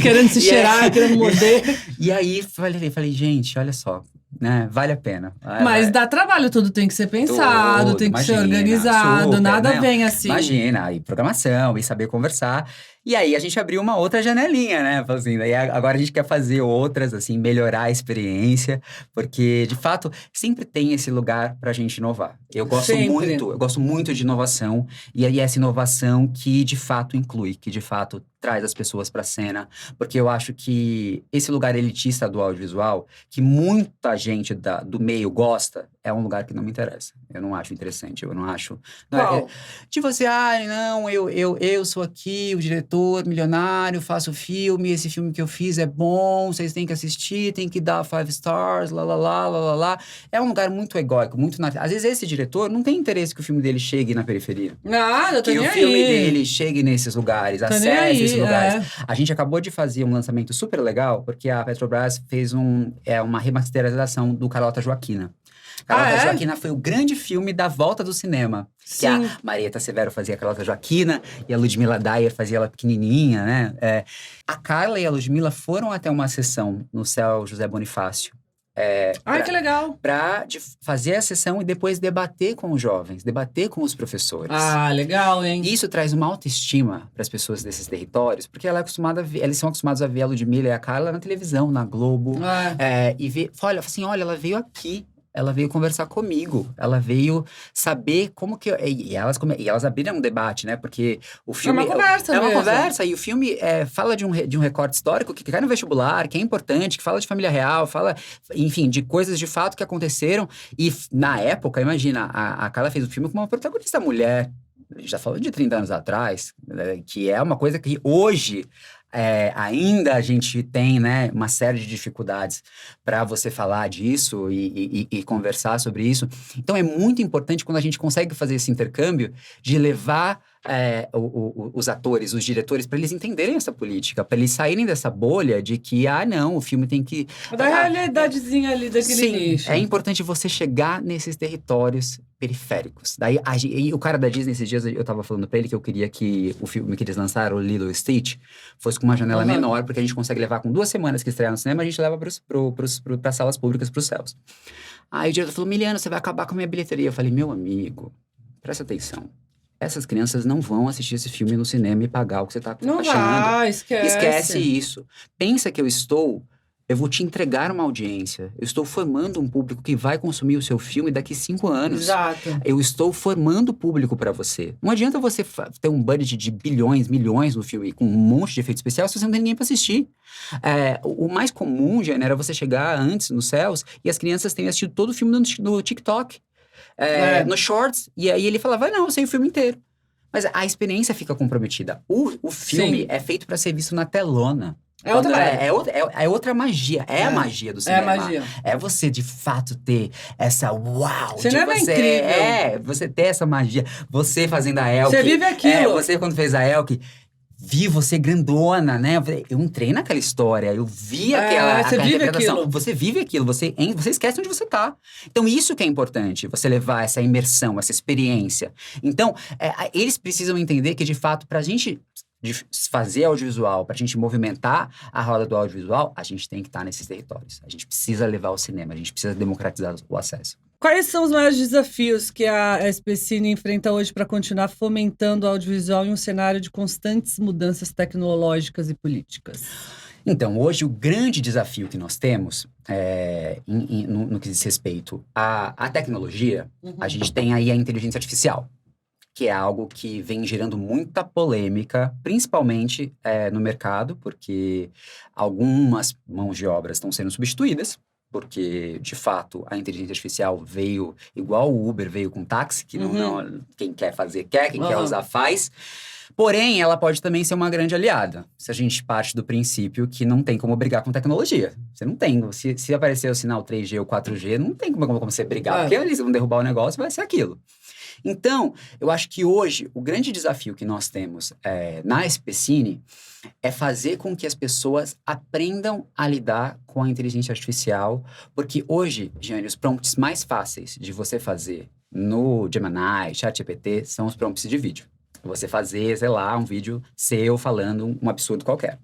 Querendo se cheirar, querendo morder. E aí, falei, gente, olha só, né? Vale a pena. Mas dá trabalho, tudo tem que ser pensado, tem que ser organizado, nada vem assim. Imagina, e programação, e saber conversar. E aí, a gente abriu uma outra janelinha, né? Assim, daí agora a gente quer fazer outras, assim, melhorar a experiência. Porque, de fato, sempre tem esse lugar pra gente inovar. Eu gosto muito de inovação. E aí, essa inovação que, de fato, inclui, que, de fato, traz as pessoas pra cena. Porque eu acho que esse lugar elitista do audiovisual, que muita gente do meio gosta, é um lugar que não me interessa. Eu não acho interessante, eu não acho... De você, não, eu sou aqui, o diretor milionário, faço filme, esse filme que eu fiz é bom, vocês têm que assistir, tem que dar 5 stars, lá. É um lugar muito egóico, muito... Às vezes esse diretor não tem interesse que o filme dele chegue na periferia. Nada, eu tô nem aí. Que o filme dele chegue nesses lugares, acesse esses lugares. A gente acabou de fazer um lançamento super legal, porque a Petrobras fez uma remasterização do Carlota Joaquina. Carlota Joaquina foi o grande filme da volta do cinema. Sim. Que a Marieta Severo fazia a Carlota Joaquina e a Ludmila Dyer fazia ela pequenininha, né? A Carla e a Ludmila foram até uma sessão no Céu José Bonifácio. Que legal. Pra fazer a sessão e depois debater com os jovens, debater com os professores. Legal, hein? Isso traz uma autoestima para as pessoas desses territórios, porque eles são acostumados a ver a Ludmila e a Carla na televisão, na Globo. E ver, olha, ela veio aqui. ela veio conversar comigo, ela veio saber como que... E elas abriram um debate, né? Porque o filme... É uma conversa mesmo. Conversa, e o filme fala de um recorte histórico que cai no vestibular, que é importante, que fala de família real, fala, enfim, de coisas de fato que aconteceram. E na época, imagina, a Carla fez o filme com uma protagonista mulher, a gente já falou de 30 anos atrás, que é uma coisa que hoje... ainda a gente tem, né, uma série de dificuldades para você falar disso e conversar sobre isso. Então, é muito importante quando a gente consegue fazer esse intercâmbio de levar os atores, os diretores, para eles entenderem essa política, para eles saírem dessa bolha de que, não, o filme tem que... Da realidadezinha ali daquele nicho. É importante você chegar nesses territórios periféricos. Daí, o cara da Disney, esses dias, eu tava falando pra ele que eu queria que o filme que eles lançaram, o Lilo e Stitch, fosse com uma janela menor, porque a gente consegue levar com 2 semanas que estreia no cinema, a gente leva para salas públicas, pros céus. Aí o diretor falou, Miliano, você vai acabar com a minha bilheteria. Eu falei, meu amigo, presta atenção. Essas crianças não vão assistir esse filme no cinema e pagar o que você tá achando. Não vai, esquece. Esquece isso. Pensa que eu vou te entregar uma audiência. Eu estou formando um público que vai consumir o seu filme daqui 5 anos. Exato. Eu estou formando público para você. Não adianta você ter um budget de bilhões, milhões no filme com um monte de efeito especial se você não tem ninguém para assistir. O mais comum, Jane, era você chegar antes nos céus e as crianças terem assistido todo o filme no TikTok. No Shorts. E aí ele falava, não, eu sei o filme inteiro. Mas a experiência fica comprometida. O filme é feito para ser visto na telona. É outra magia. É a magia do cinema. É a magia. É você, de fato, ter essa uau. Cinema é incrível. Você ter essa magia. Você fazendo a Elke. Você vive aquilo. Você, quando fez a Elke, vi você grandona, né? Eu entrei naquela história. Eu vi aquela você vive aquilo. Você vive aquilo. Você esquece onde você tá. Então, isso que é importante. Você levar essa imersão, essa experiência. Então, eles precisam entender que, de fato, pra gente... de fazer audiovisual, pra gente movimentar a roda do audiovisual, a gente tem que estar nesses territórios. A gente precisa levar o cinema, a gente precisa democratizar o acesso. Quais são os maiores desafios que a SPCine enfrenta hoje para continuar fomentando o audiovisual em um cenário de constantes mudanças tecnológicas e políticas? Então, hoje o grande desafio que nós temos no que diz respeito à tecnologia, a gente tem aí a inteligência artificial, que é algo que vem gerando muita polêmica, principalmente no mercado, porque algumas mãos de obra estão sendo substituídas, porque, de fato, a inteligência artificial veio igual o Uber veio com táxi, que não, quem quer fazer quer, quem quer usar faz. Porém, ela pode também ser uma grande aliada, se a gente parte do princípio que não tem como brigar com tecnologia. Você não tem. Se aparecer o sinal 3G ou 4G, não tem como você brigar, porque eles vão derrubar o negócio e vai ser aquilo. Então, eu acho que hoje, o grande desafio que nós temos na SPCine é fazer com que as pessoas aprendam a lidar com a inteligência artificial, porque hoje, Jane, os prompts mais fáceis de você fazer no Gemini, ChatGPT, são os prompts de vídeo. Você fazer, sei lá, um vídeo seu falando um absurdo qualquer.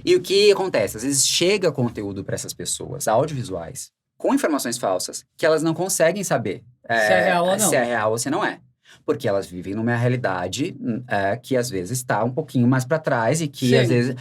E o que acontece? Às vezes chega conteúdo para essas pessoas, audiovisuais, com informações falsas, que elas não conseguem saber se é real ou não. Se é real ou se não é. Porque elas vivem numa realidade que às vezes está um pouquinho mais para trás e que às vezes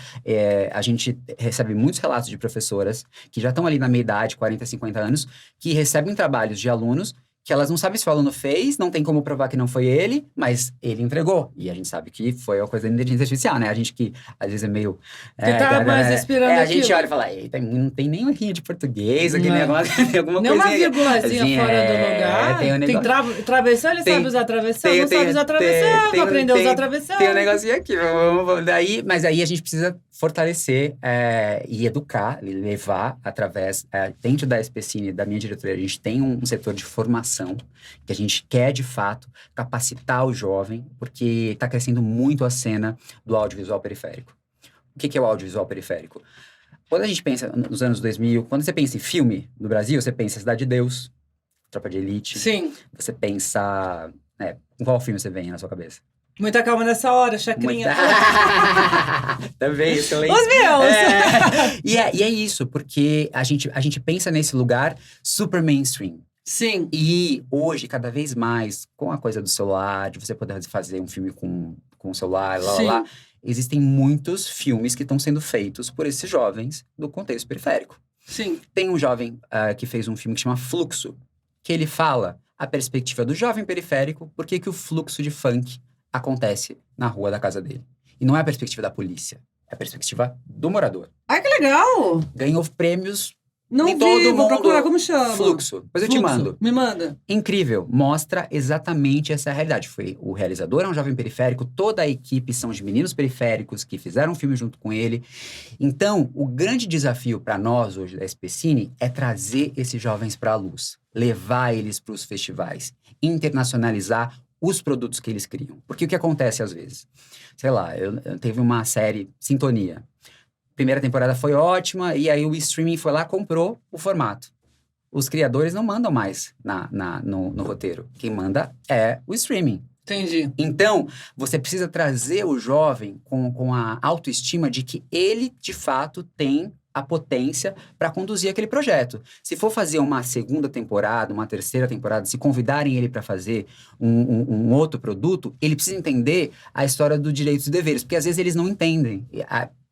a gente recebe muitos relatos de professoras que já estão ali na meia-idade, 40, 50 anos, que recebem trabalhos de alunos que elas não sabem se o aluno fez, não tem como provar que não foi ele, mas ele entregou. E a gente sabe que foi uma coisa da inteligência artificial, né? A gente que às vezes é meio... que tá mais inspirando a gente olha e fala, eita, não tem nem uma linha de português aqui, negócio, tem alguma nem coisa... uma vírgulazinha fora do lugar. Tem travessão, ele sabe usar travessão, não sabe usar travessão, não aprendeu a usar travessão. Tem um negocinho aqui, mas aí a gente precisa fortalecer e educar, levar através, dentro da SPCine, da minha diretoria, a gente tem um setor de formação, que a gente quer, de fato, capacitar o jovem, porque está crescendo muito a cena do audiovisual periférico. O que é o audiovisual periférico? Quando a gente pensa nos anos 2000, quando você pensa em filme no Brasil, você pensa Cidade de Deus, Tropa de Elite. Sim. Você pensa... qual filme você vem na sua cabeça? Muita calma nessa hora, chacrinha. Também, excelente. Os meus! E é isso, porque a gente pensa nesse lugar super mainstream. Sim. E hoje, cada vez mais, com a coisa do celular, de você poder fazer um filme com o celular, lá, existem muitos filmes que estão sendo feitos por esses jovens do contexto periférico. Sim. Tem um jovem que fez um filme que chama Fluxo, que ele fala a perspectiva do jovem periférico, por que o fluxo de funk acontece na rua da casa dele. E não é a perspectiva da polícia, é a perspectiva do morador. Ai, que legal! Ganhou prêmios Não em vi, todo vou mundo. procurar, como chama? Fluxo. Depois eu te mando. Me manda. Incrível, mostra exatamente essa realidade. Foi o realizador é um jovem periférico, toda a equipe são de meninos periféricos que fizeram um filme junto com ele. Então, o grande desafio para nós hoje da SPCine é trazer esses jovens para a luz, levar eles para os festivais, internacionalizar os produtos que eles criam. Porque o que acontece às vezes? Sei lá, eu teve uma série Sintonia. Primeira temporada foi ótima, e aí o streaming foi lá, comprou o formato. Os criadores não mandam mais no roteiro. Quem manda é o streaming. Entendi. Então, você precisa trazer o jovem com a autoestima de que ele, de fato, tem a potência para conduzir aquele projeto. Se for fazer uma segunda temporada, uma terceira temporada, se convidarem ele para fazer um outro produto, ele precisa entender a história do direitos e deveres, porque às vezes eles não entendem.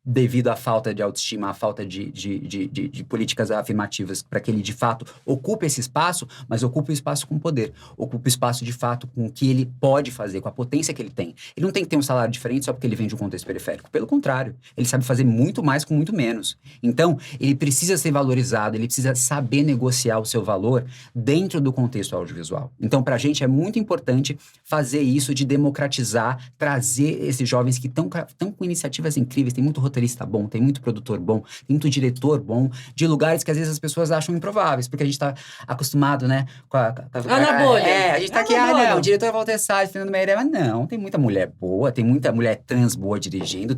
Devido à falta de autoestima, à falta de políticas afirmativas para que ele, de fato, ocupe esse espaço, mas ocupe o espaço com poder. Ocupe o espaço, de fato, com o que ele pode fazer, com a potência que ele tem. Ele não tem que ter um salário diferente só porque ele vem de um contexto periférico. Pelo contrário, ele sabe fazer muito mais com muito menos. Então, ele precisa ser valorizado, ele precisa saber negociar o seu valor dentro do contexto audiovisual. Então, para a gente é muito importante fazer isso de democratizar, trazer esses jovens que estão com iniciativas incríveis, tem muito roteirista bom, tem muito produtor bom, tem muito diretor bom, de lugares que às vezes as pessoas acham improváveis, porque a gente tá acostumado, né, na bolha. A gente tá aqui, não, o diretor é Walter Salles, Fernando Meirelles, mas não, tem muita mulher boa, tem muita mulher trans boa dirigindo,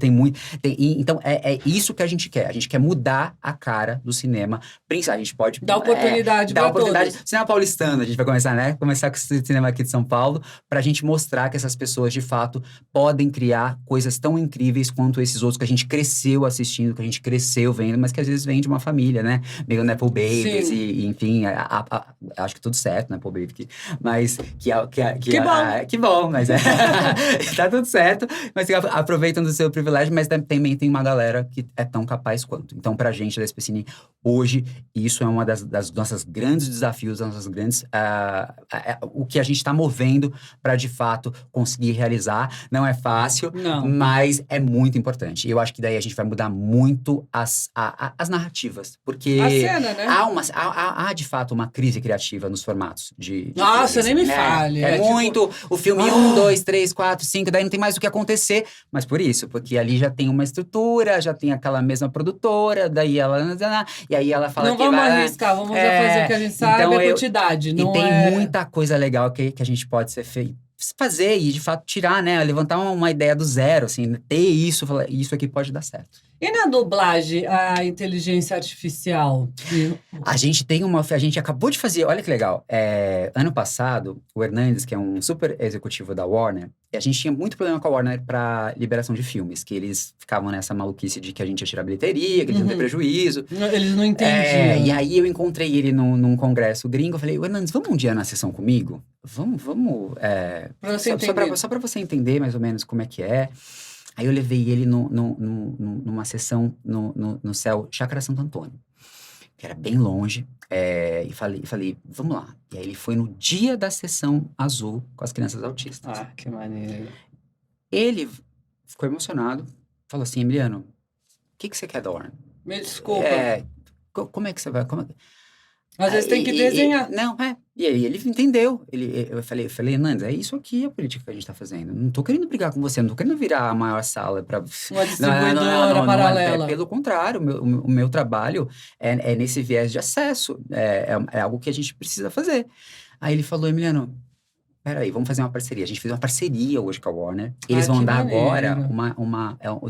então é isso que a gente quer mudar a cara do cinema, a gente pode... Dar oportunidade pra todos. Cinema paulistano, a gente vai começar, né, começar com esse cinema aqui de São Paulo, pra gente mostrar que essas pessoas, de fato, podem criar coisas tão incríveis quanto esses outros que a gente cresceu assistindo, que a gente cresceu vendo, mas que às vezes vem de uma família, né? Meio Nepo Babies e enfim, acho que tudo certo, Nepo Baby, mas que bom! Que bom, mas tá tudo certo, mas aproveitam do seu privilégio, mas também tem uma galera que é tão capaz quanto. Então, pra gente da SPCine, hoje, isso é uma das nossas grandes desafios, das nossas grandes... o que a gente tá movendo pra, de fato, conseguir realizar. Não é fácil, mas é muito importante. E eu acho que daí a gente vai mudar muito as narrativas. Porque a cena, né? há, de fato, uma crise criativa nos formatos de Nossa, filmes, nem me né? fale. É muito. O filme 1, 2, 3, 4, 5, daí não tem mais o que acontecer. Mas por isso, porque ali já tem uma estrutura, já tem aquela mesma produtora, daí ela... E aí ela fala não que vamos vai... arriscar, vamos fazer o que a gente sabe, então é quantidade. Não e tem muita coisa legal que a gente pode fazer e, de fato, tirar, né? Levantar uma ideia do zero, assim, ter isso, falar, isso aqui pode dar certo. E na dublagem, a inteligência artificial? A gente acabou de fazer, olha que legal, ano passado, o Hernandes, que é um super executivo da Warner, e a gente tinha muito problema com a Warner para liberação de filmes, que eles ficavam nessa maluquice de que a gente ia tirar bilheteria, que eles iam ter prejuízo. Eles não entendiam. E aí eu encontrei ele num congresso gringo, eu falei, Hernandes, vamos um dia na sessão comigo? Vamos só para você entender mais ou menos como é que é. Aí eu levei ele numa sessão no céu Chácara Santo Antônio, que era bem longe, e falei, vamos lá. E aí ele foi no dia da sessão azul com as crianças autistas. Ah, que maneiro. Ele ficou emocionado, falou assim, Emiliano, o que você quer da Warner? Me desculpa. Como é que você vai... Às vezes tem que desenhar. E aí ele entendeu. Eu falei, Hernandes, é isso aqui a política que a gente tá fazendo. Não tô querendo brigar com você, não tô querendo virar a maior sala para uma distribuidora paralela. Pelo contrário, o meu trabalho é nesse viés de acesso. É algo que a gente precisa fazer. Aí ele falou, Emiliano, peraí, vamos fazer uma parceria. A gente fez uma parceria hoje com a Warner. Eles vão dar agora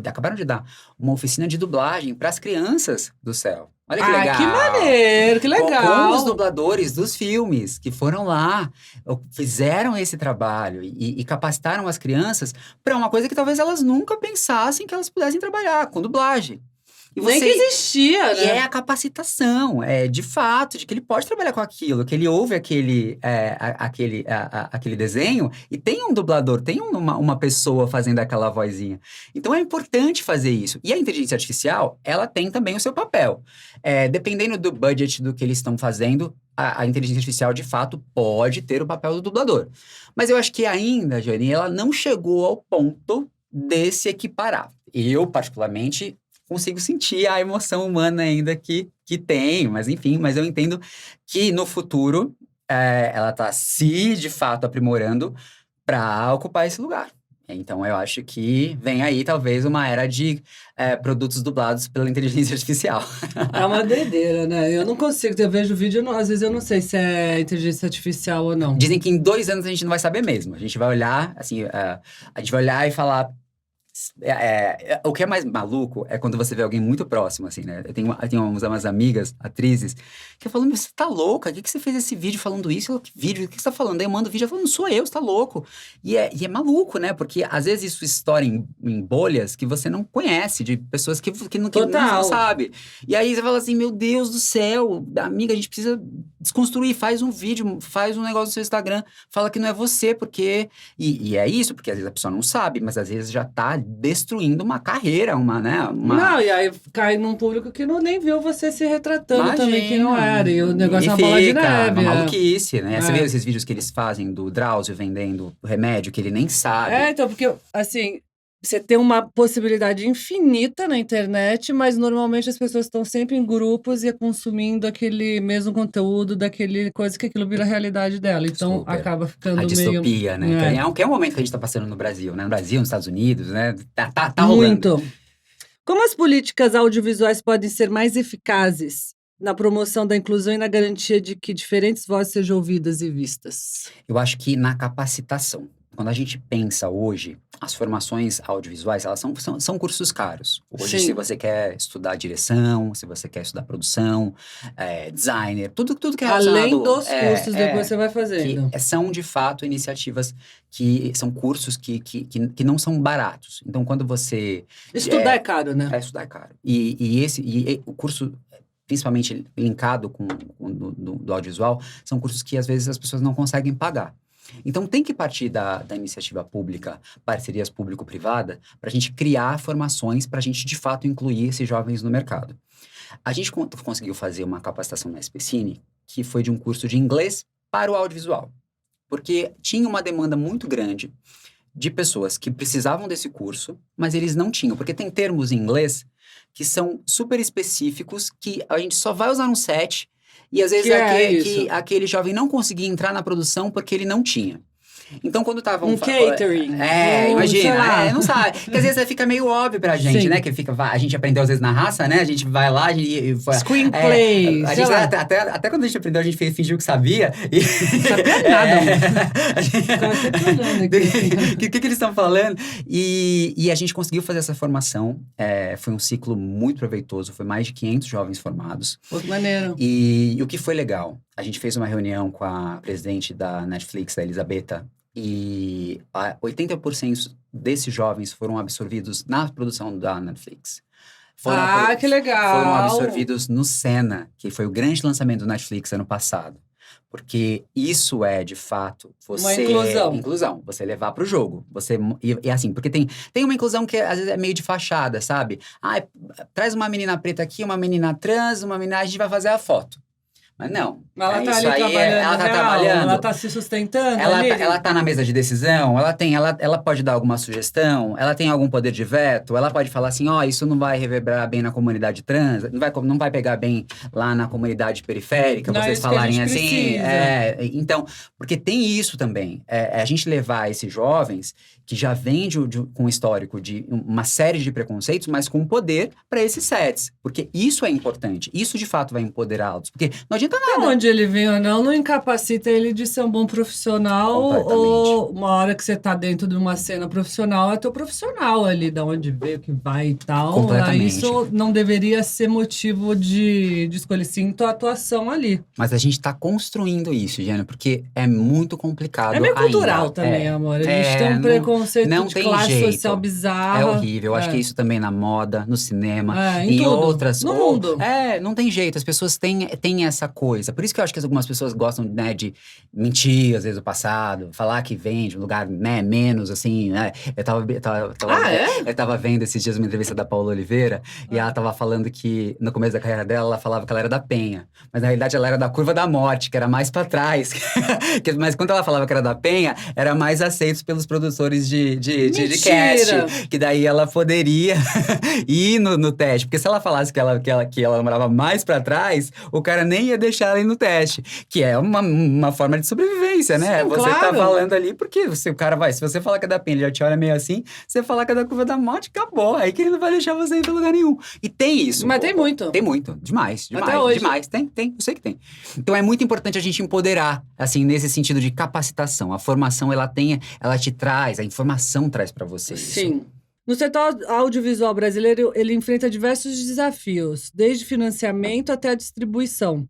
acabaram de dar uma oficina de dublagem para as crianças do céu. Olha que legal. Que maneiro, que legal. Com os dubladores dos filmes que foram lá, fizeram esse trabalho e capacitaram as crianças para uma coisa que talvez elas nunca pensassem que elas pudessem trabalhar, com dublagem. E Nem que existia, né? E é a capacitação, de fato, de que ele pode trabalhar com aquilo, que ele ouve aquele desenho e tem um dublador, tem uma pessoa fazendo aquela vozinha. Então é importante fazer isso. E a inteligência artificial, ela tem também o seu papel. Dependendo do budget do que eles estão fazendo, a inteligência artificial, de fato, pode ter o papel do dublador. Mas eu acho que ainda, Jane, ela não chegou ao ponto de se equiparar. Eu, particularmente, consigo sentir a emoção humana ainda que tem, mas enfim, mas eu entendo que no futuro ela está se, de fato, aprimorando para ocupar esse lugar. Então, eu acho que vem aí, talvez, uma era de produtos dublados pela inteligência artificial. É uma doideira, né? Eu não consigo, eu vejo o vídeo, às vezes eu não sei se é inteligência artificial ou não. Dizem que em 2 anos a gente não vai saber mesmo. A gente vai olhar, assim, a gente vai olhar e falar... o que é mais maluco é quando você vê alguém muito próximo, assim, né? Eu tenho umas amigas, atrizes, que falam, você tá louca? O que você fez esse vídeo falando isso? Eu, que vídeo? O que você tá falando? Aí eu mando o vídeo, eu falo, não sou eu, você tá louco. E é maluco, né? Porque às vezes isso estoura em bolhas que você não conhece, de pessoas que não sabe. E aí você fala assim, meu Deus do céu, amiga, a gente precisa desconstruir, faz um vídeo, faz um negócio no seu Instagram, fala que não é você, porque... E é isso, porque às vezes a pessoa não sabe, mas às vezes já tá destruindo uma carreira, Não, e aí cai num público que nem viu você se retratando também, que não era. E o negócio é uma bola de neve. Uma maluquice, né? Você vê esses vídeos que eles fazem do Drauzio vendendo remédio que ele nem sabe. Então, porque, assim, você tem uma possibilidade infinita na internet, mas normalmente as pessoas estão sempre em grupos e consumindo aquele mesmo conteúdo, daquele coisa que aquilo vira a realidade dela. Então, acaba ficando meio... A distopia, né? Que é um momento que a gente tá passando no Brasil, né? No Brasil, nos Estados Unidos, né? Tá muito. rolando. Como as políticas audiovisuais podem ser mais eficazes na promoção da inclusão e na garantia de que diferentes vozes sejam ouvidas e vistas? Eu acho que na capacitação. Quando a gente pensa hoje, as formações audiovisuais, elas são cursos caros. Hoje, Sim. Se você quer estudar direção, se você quer estudar produção, designer, tudo que é relacionado... Além dos cursos, depois você vai fazendo. Que são, de fato, iniciativas que são cursos que não são baratos. Então, quando você... Estudar é caro, né? Estudar é caro. E o curso... principalmente linkado com do audiovisual, são cursos que, às vezes, as pessoas não conseguem pagar. Então, tem que partir da iniciativa pública, parcerias público-privada, para a gente criar formações, para a gente, de fato, incluir esses jovens no mercado. A gente conseguiu fazer uma capacitação na SPCine, que foi de um curso de inglês para o audiovisual. Porque tinha uma demanda muito grande de pessoas que precisavam desse curso, mas eles não tinham. Porque tem termos em inglês que são super específicos, que a gente só vai usar no set, e às vezes aquele jovem não conseguia entrar na produção porque ele não tinha. Então, quando tava um catering. Imagina, não sabe. Porque às vezes fica meio óbvio pra gente, Sim. né? Que a gente aprendeu às vezes na raça, né? A gente vai lá e Screenplay. Até quando a gente aprendeu, a gente fingiu que sabia. Não sabia nada. O que eles estão falando? E a gente conseguiu fazer essa formação. Foi um ciclo muito proveitoso. Foi mais de 500 jovens formados. Pô, que maneiro. E o que foi legal? A gente fez uma reunião com a presidente da Netflix, a Elisabetta, e 80% desses jovens foram absorvidos na produção da Netflix. Que legal! Foram absorvidos no Senna, que foi o grande lançamento do Netflix ano passado. Porque isso é, de fato, uma inclusão. Inclusão. Você levar pro jogo. E assim, porque tem uma inclusão que às vezes é meio de fachada, sabe? Traz uma menina preta aqui, uma menina trans, a gente vai fazer a foto. Mas não. Ela tá ali trabalhando. Ela tá trabalhando. Ela tá se sustentando. Ela tá na mesa de decisão. Ela pode dar alguma sugestão. Ela tem algum poder de veto. Ela pode falar assim, isso não vai reverberar bem na comunidade trans. Não vai pegar bem lá na comunidade periférica. Não, vocês falarem assim. Precisa. Então, porque tem isso também. A gente levar esses jovens que já vêm com um histórico de uma série de preconceitos, mas com poder para esses sets. Porque isso é importante. Isso, de fato, vai empoderá-los. Porque não adianta nada. Onde ele vem ou não incapacita ele de ser um bom profissional. Ou uma hora que você tá dentro de uma cena profissional, é teu profissional ali, da onde veio, que vai e tal. Completamente. Isso não deveria ser motivo de escolher, sim, tua atuação ali. Mas a gente tá construindo isso, Giana, porque é muito complicado. É meio cultural ainda. também, amor. A gente tem um preconceito não de tem classe jeito. social bizarra. É horrível. Eu acho que isso também na moda, no cinema, em em tudo. outras... No mundo. Não tem jeito. As pessoas têm essa coisa. Por isso que eu acho que algumas pessoas gostam, né, de mentir, às vezes, o passado. Falar que vem de um lugar, né, menos, assim, né? Eu tava vendo esses dias uma entrevista da Paula Oliveira. E ela tava falando que, no começo da carreira dela, ela falava que ela era da Penha. Mas, na realidade, ela era da Curva da Morte, que era mais pra trás. Mas quando ela falava que era da Penha, era mais aceito pelos produtores de cast. Que daí ela poderia ir no teste. Porque se ela falasse que ela morava mais pra trás, o cara nem ia deixar ela ir no teste. Que é uma forma de sobrevivência, né? Sim, você claro. tá falando ali porque se o cara vai... Se você falar que é da Penha, ele já te olha meio assim. Você falar que é da Curva da Morte, acabou. Aí que ele não vai deixar você ir pra lugar nenhum. E tem isso. Mas tem muito. Tem muito. Demais. Até hoje. Demais. Tem. Eu sei que tem. Então é muito importante a gente empoderar, assim, nesse sentido de capacitação. A formação, ela te traz, a informação traz pra você isso. Sim. No setor audiovisual brasileiro, ele enfrenta diversos desafios, desde financiamento até a distribuição.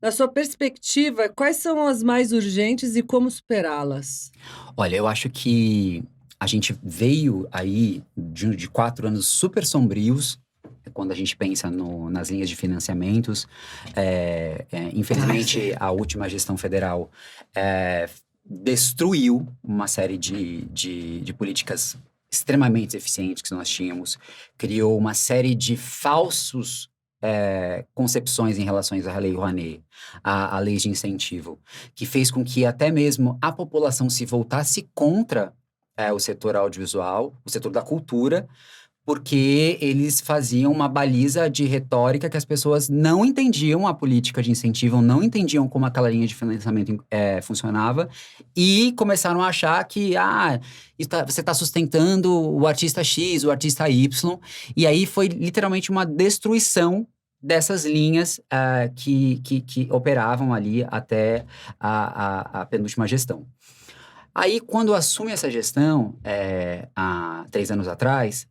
Na sua perspectiva, quais são as mais urgentes e como superá-las? Olha, eu acho que a gente veio aí de 4 anos super sombrios, quando a gente pensa nas linhas de financiamentos. Infelizmente, a última gestão federal destruiu uma série de políticas extremamente eficientes que nós tínhamos, criou uma série de falsos concepções em relação à Lei Rouanet, a lei de incentivo, que fez com que até mesmo a população se voltasse contra o setor audiovisual, o setor da cultura, porque eles faziam uma baliza de retórica que as pessoas não entendiam a política de incentivo, não entendiam como aquela linha de financiamento funcionava, e começaram a achar que você está sustentando o artista X, o artista Y, e aí foi literalmente uma destruição dessas linhas que operavam ali até a penúltima gestão. Aí, quando assume essa gestão, há 3 anos atrás,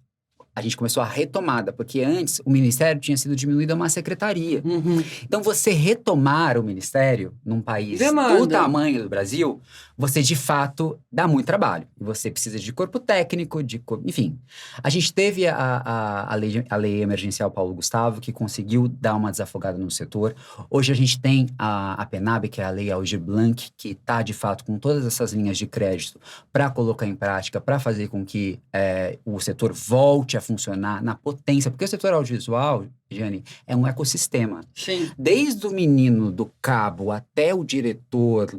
a gente começou a retomada, porque antes o ministério tinha sido diminuído a uma secretaria. Uhum. Então, você retomar o ministério num país do tamanho do Brasil, você de fato dá muito trabalho. E você precisa de corpo técnico, enfim. A gente teve a lei emergencial Paulo Gustavo, que conseguiu dar uma desafogada no setor. Hoje a gente tem a PENAB, que é a Lei Aldir Blanc, que está de fato com todas essas linhas de crédito para colocar em prática, para fazer com que o setor volte a funcionar na potência, porque o setor audiovisual, Jane, é um ecossistema. Sim. Desde o menino do cabo até o diretor,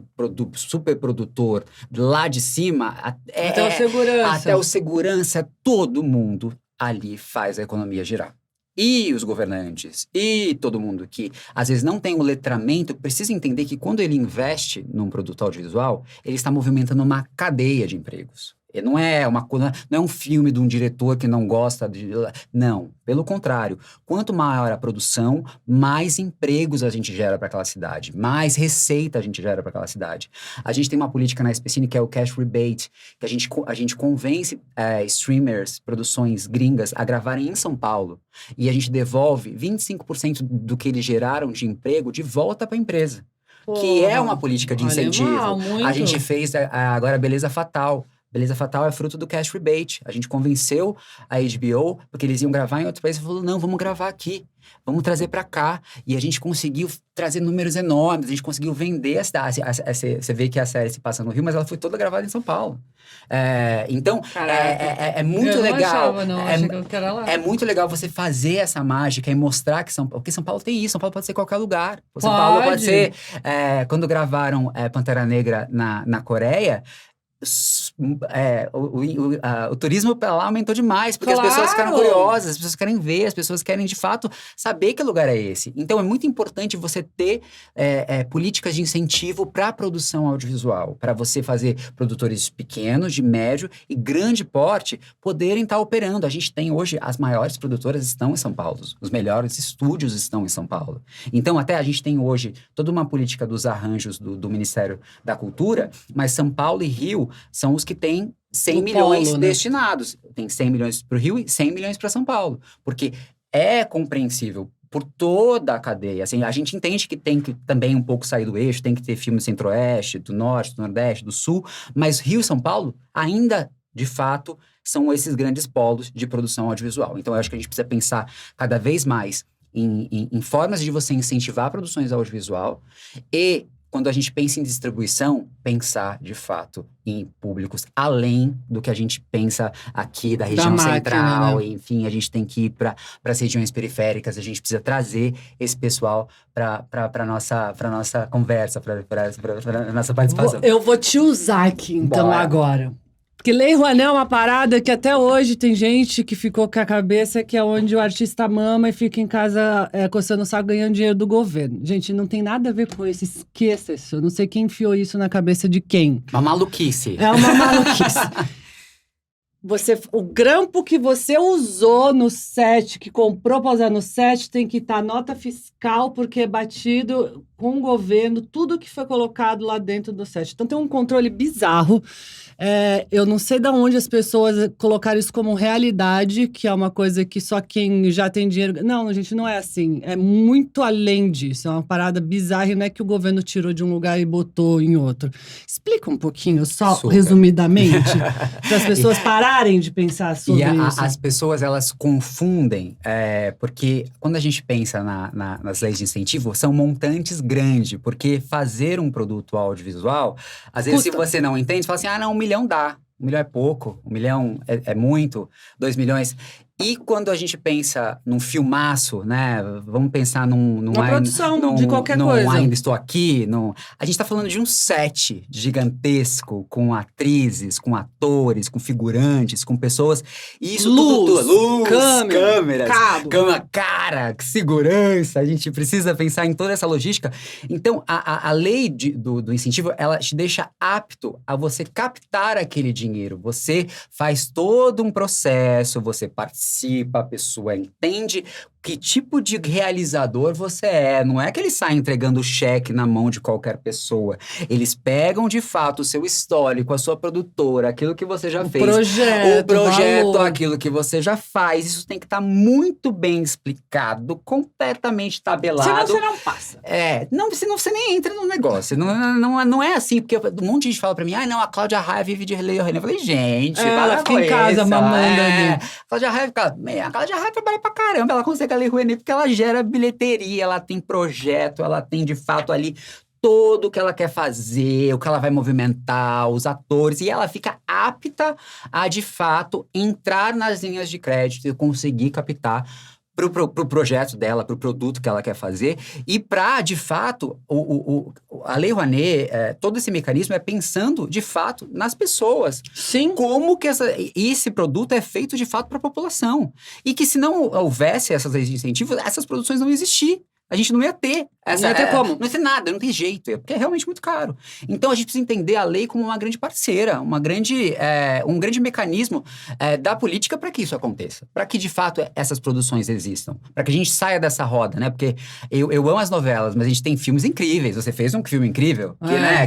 superprodutor, lá de cima, até o segurança. Até o segurança, todo mundo ali faz a economia girar. E os governantes, e todo mundo que às vezes não tem o letramento, precisa entender que quando ele investe num produto audiovisual, ele está movimentando uma cadeia de empregos. Não é um filme de um diretor que não gosta de... Não, pelo contrário. Quanto maior a produção, mais empregos a gente gera para aquela cidade, mais receita a gente gera para aquela cidade. A gente tem uma política na SPCine que é o cash rebate, que a gente convence streamers, produções gringas a gravarem em São Paulo, e a gente devolve 25% do que eles geraram de emprego de volta para a empresa. Que é uma política de incentivo. A gente fez agora a Beleza Fatal. Beleza Fatal é fruto do cash rebate. A gente convenceu a HBO, porque eles iam gravar em outro país, e falou, não, vamos gravar aqui, vamos trazer pra cá. E a gente conseguiu trazer números enormes, a gente conseguiu vender a cidade. Você vê que a série se passa no Rio, mas ela foi toda gravada em São Paulo. Então, é muito legal. Achei que era lá. É muito legal você fazer essa mágica e mostrar que porque São Paulo tem isso, São Paulo pode ser qualquer lugar. São Paulo pode ser... quando gravaram Pantera Negra na Coreia, o turismo pra lá aumentou demais, porque as pessoas ficaram curiosas, as pessoas querem ver, as pessoas querem, de fato, saber que lugar é esse. Então, é muito importante você ter políticas de incentivo para a produção audiovisual, para você fazer produtores pequenos, de médio e grande porte poderem estar operando. A gente tem hoje, as maiores produtoras estão em São Paulo, os melhores estúdios estão em São Paulo. Então, até a gente tem hoje toda uma política dos arranjos do Ministério da Cultura, mas São Paulo e Rio são os que têm 100 milhões polo, né? destinados. Tem 100 milhões para o Rio e 100 milhões para São Paulo. Porque é compreensível por toda a cadeia. Assim, a gente entende que tem que também um pouco sair do eixo, tem que ter filme do Centro-Oeste, do Norte, do Nordeste, do Sul, mas Rio e São Paulo ainda, de fato, são esses grandes polos de produção audiovisual. Então, eu acho que a gente precisa pensar cada vez mais em formas de você incentivar produções audiovisual e, quando a gente pensa em distribuição, pensar, de fato, em públicos além do que a gente pensa aqui da região máquina, central. né? Enfim, a gente tem que ir para as regiões periféricas, a gente precisa trazer esse pessoal para a nossa conversa, para a nossa participação. Eu vou te usar aqui, então, Bora. agora. Porque Lei Rouanet é uma parada que até hoje tem gente que ficou com a cabeça que é onde o artista mama e fica em casa coçando o saco ganhando dinheiro do governo. Gente, não tem nada a ver com isso. Esqueça isso. Eu não sei quem enfiou isso na cabeça de quem. Uma maluquice. É uma maluquice. O grampo que você usou no set, que comprou para usar no set, tem que estar nota fiscal, porque é batido com o governo, tudo que foi colocado lá dentro do set. Então tem um controle bizarro. Eu não sei de onde as pessoas colocaram isso como realidade, que é uma coisa que só quem já tem dinheiro... Não, gente, não é assim. É muito além disso. É uma parada bizarra e não é que o governo tirou de um lugar e botou em outro. Explica um pouquinho, só Super. resumidamente, para as pessoas pararem de pensar sobre isso. As pessoas, elas confundem, porque quando a gente pensa nas leis de incentivo, são montantes grandes, porque fazer um produto audiovisual, às vezes, se você não entende, você fala assim, não, 1 milhão dá. 1 milhão é pouco, 1 milhão é muito, 2 milhões. E quando a gente pensa num filmaço, né? Vamos pensar Uma produção de qualquer coisa. Ainda Estou Aqui. A gente tá falando de um set gigantesco, com atrizes, com atores, com figurantes, com pessoas. E isso luz, câmeras, cabo. cara, segurança. A gente precisa pensar em toda essa logística. Então, a lei do incentivo, ela te deixa apto a você captar aquele dinheiro. Você faz todo um processo, você participa, a pessoa entende que tipo de realizador você é. Não é que eles saem entregando o cheque na mão de qualquer pessoa. Eles pegam, de fato, o seu histórico, a sua produtora, aquilo que você já fez. O projeto, aquilo que você já faz. Isso tem que estar muito bem explicado, completamente tabelado. Senão você não passa. Senão você nem entra no negócio. Não é assim, porque um monte de gente fala pra mim, não, a Cláudia Raia vive de Lei Rouanet. Eu falei, gente, ela fica em casa mamando ali. A Cláudia Raia trabalha pra caramba, ela consegue Lei Rouanet porque ela gera bilheteria, ela tem projeto, ela tem de fato ali todo o que ela quer fazer, o que ela vai movimentar, os atores, e ela fica apta a de fato entrar nas linhas de crédito e conseguir captar pro projeto dela, pro produto que ela quer fazer, e para, de fato, a Lei Rouanet, todo esse mecanismo é pensando, de fato, nas pessoas. Sim. Como que esse produto é feito, de fato, para a população. E que se não houvesse essas leis de incentivo, essas produções não iam existir. A gente não ia ter. Não ia ter como. Não ia ter nada, não tem jeito, porque é realmente muito caro. Então, a gente precisa entender a lei como uma grande parceira, um grande mecanismo da política para que isso aconteça. Para que, de fato, essas produções existam. Para que a gente saia dessa roda, né? Porque eu amo as novelas, mas a gente tem filmes incríveis. Você fez um filme incrível,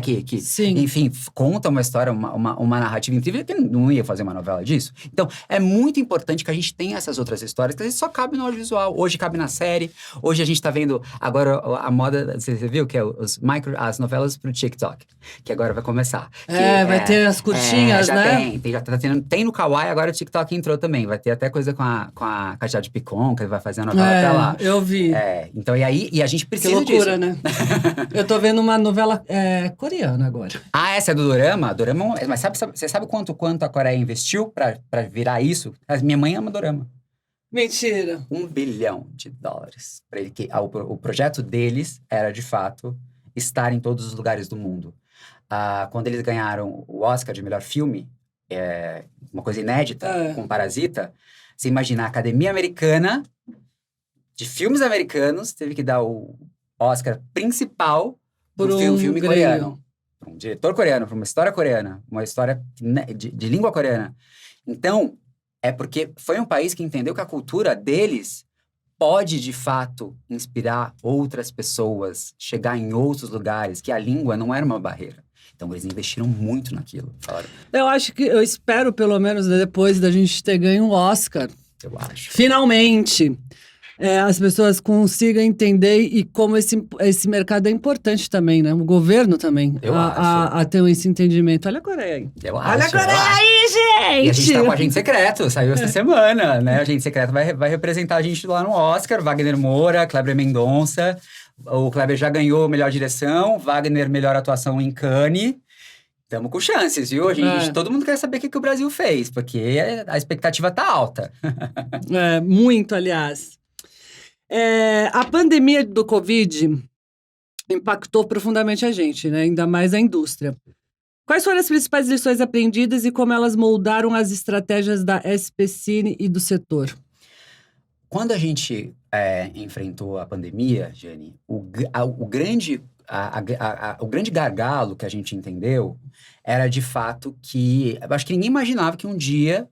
que sim. Enfim, conta uma história, uma narrativa incrível, que não ia fazer uma novela disso. Então, é muito importante que a gente tenha essas outras histórias, que às vezes só cabe no audiovisual. Hoje cabe na série, hoje a gente tá vendo agora a moda, você viu que é as novelas pro TikTok, que agora vai começar. Vai ter as curtinhas, né? Tem no Kawaii, agora o TikTok entrou também. Vai ter até coisa com a Jade Picon, que vai fazer a novela pra lá. Eu vi. Então, e a gente precisa que loucura, disso. Né? Eu tô vendo uma novela coreana agora. Essa é do Dorama? Dorama, mas você sabe quanto a Coreia investiu pra virar isso? Minha mãe ama Dorama. Mentira. $1 bilhão. Para ele o projeto deles era, de fato, estar em todos os lugares do mundo. quando eles ganharam o Oscar de melhor filme, uma coisa inédita, com Parasita, você imagina a Academia Americana de Filmes Americanos teve que dar o Oscar principal por um filme coreano. Para um diretor coreano, para uma história coreana, uma história de língua coreana. Então, é porque foi um país que entendeu que a cultura deles pode, de fato, inspirar outras pessoas, chegar em outros lugares, que a língua não era uma barreira. Então, eles investiram muito naquilo. Falaram. Eu espero, pelo menos, depois da gente ter ganho um Oscar. Eu acho. Finalmente! As pessoas consigam entender e como esse mercado é importante também, né? O governo também. Eu acho. A ter esse entendimento. Olha a Coreia aí. Olha a Coreia aí, gente! E a gente tá com o Agente Secreto, saiu essa semana, né? O Agente Secreto vai representar a gente lá no Oscar. Wagner Moura, Kleber Mendonça. O Kleber já ganhou melhor direção, Wagner melhor atuação em Cannes. Estamos com chances, viu? Todo mundo quer saber o que o Brasil fez, porque a expectativa tá alta. Muito, aliás. A pandemia do Covid impactou profundamente a gente, né? Ainda mais a indústria. Quais foram as principais lições aprendidas e como elas moldaram as estratégias da SP Cine e do setor? Quando a gente enfrentou a pandemia, Jane, o grande gargalo que a gente entendeu era, de fato, que... Eu acho que ninguém imaginava que um dia...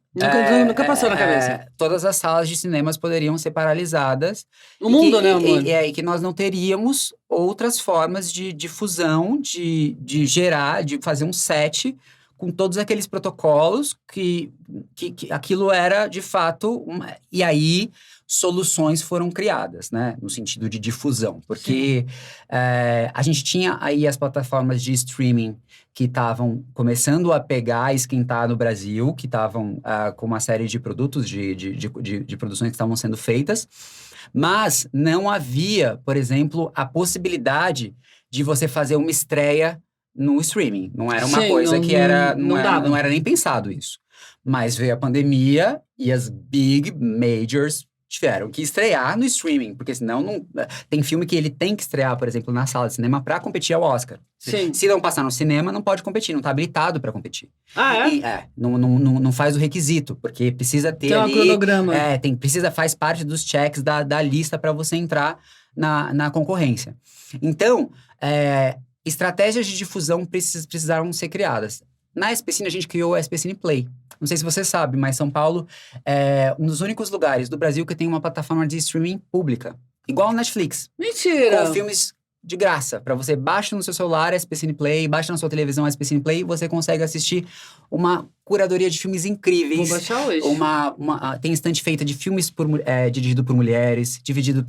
Nunca passou na cabeça. Todas as salas de cinemas poderiam ser paralisadas. O mundo, né, amor? E que nós não teríamos outras formas de difusão, de gerar, de fazer um set com todos aqueles protocolos que aquilo era, de fato... E aí, soluções foram criadas, né? No sentido de difusão. Porque a gente tinha aí as plataformas de streaming que estavam começando a pegar e esquentar no Brasil, que estavam com uma série de produtos, de produções que estavam sendo feitas. Mas não havia, por exemplo, a possibilidade de você fazer uma estreia no streaming. Não era uma coisa que era... Não era nem pensado isso. Mas veio a pandemia e as big majors tiveram que estrear no streaming, porque senão não... Tem filme que ele tem que estrear, por exemplo, na sala de cinema para competir ao Oscar. Sim. Se não passar no cinema, não pode competir, não está habilitado para competir. Não faz o requisito, porque precisa ter ali... Tem um cronograma. Faz parte dos checks da lista para você entrar na concorrência. Então, estratégias de difusão precisaram ser criadas. Na SP Cine, a gente criou a SP Cine Play. Não sei se você sabe, mas São Paulo é um dos únicos lugares do Brasil que tem uma plataforma de streaming pública. Igual a Netflix. Mentira! Com filmes de graça. Para você, baixa no seu celular a SP Cine Play, baixa na sua televisão a SP Cine Play, você consegue assistir uma curadoria de filmes incríveis. Vou baixar hoje. Tem estante feita de filmes dirigido por mulheres, dirigido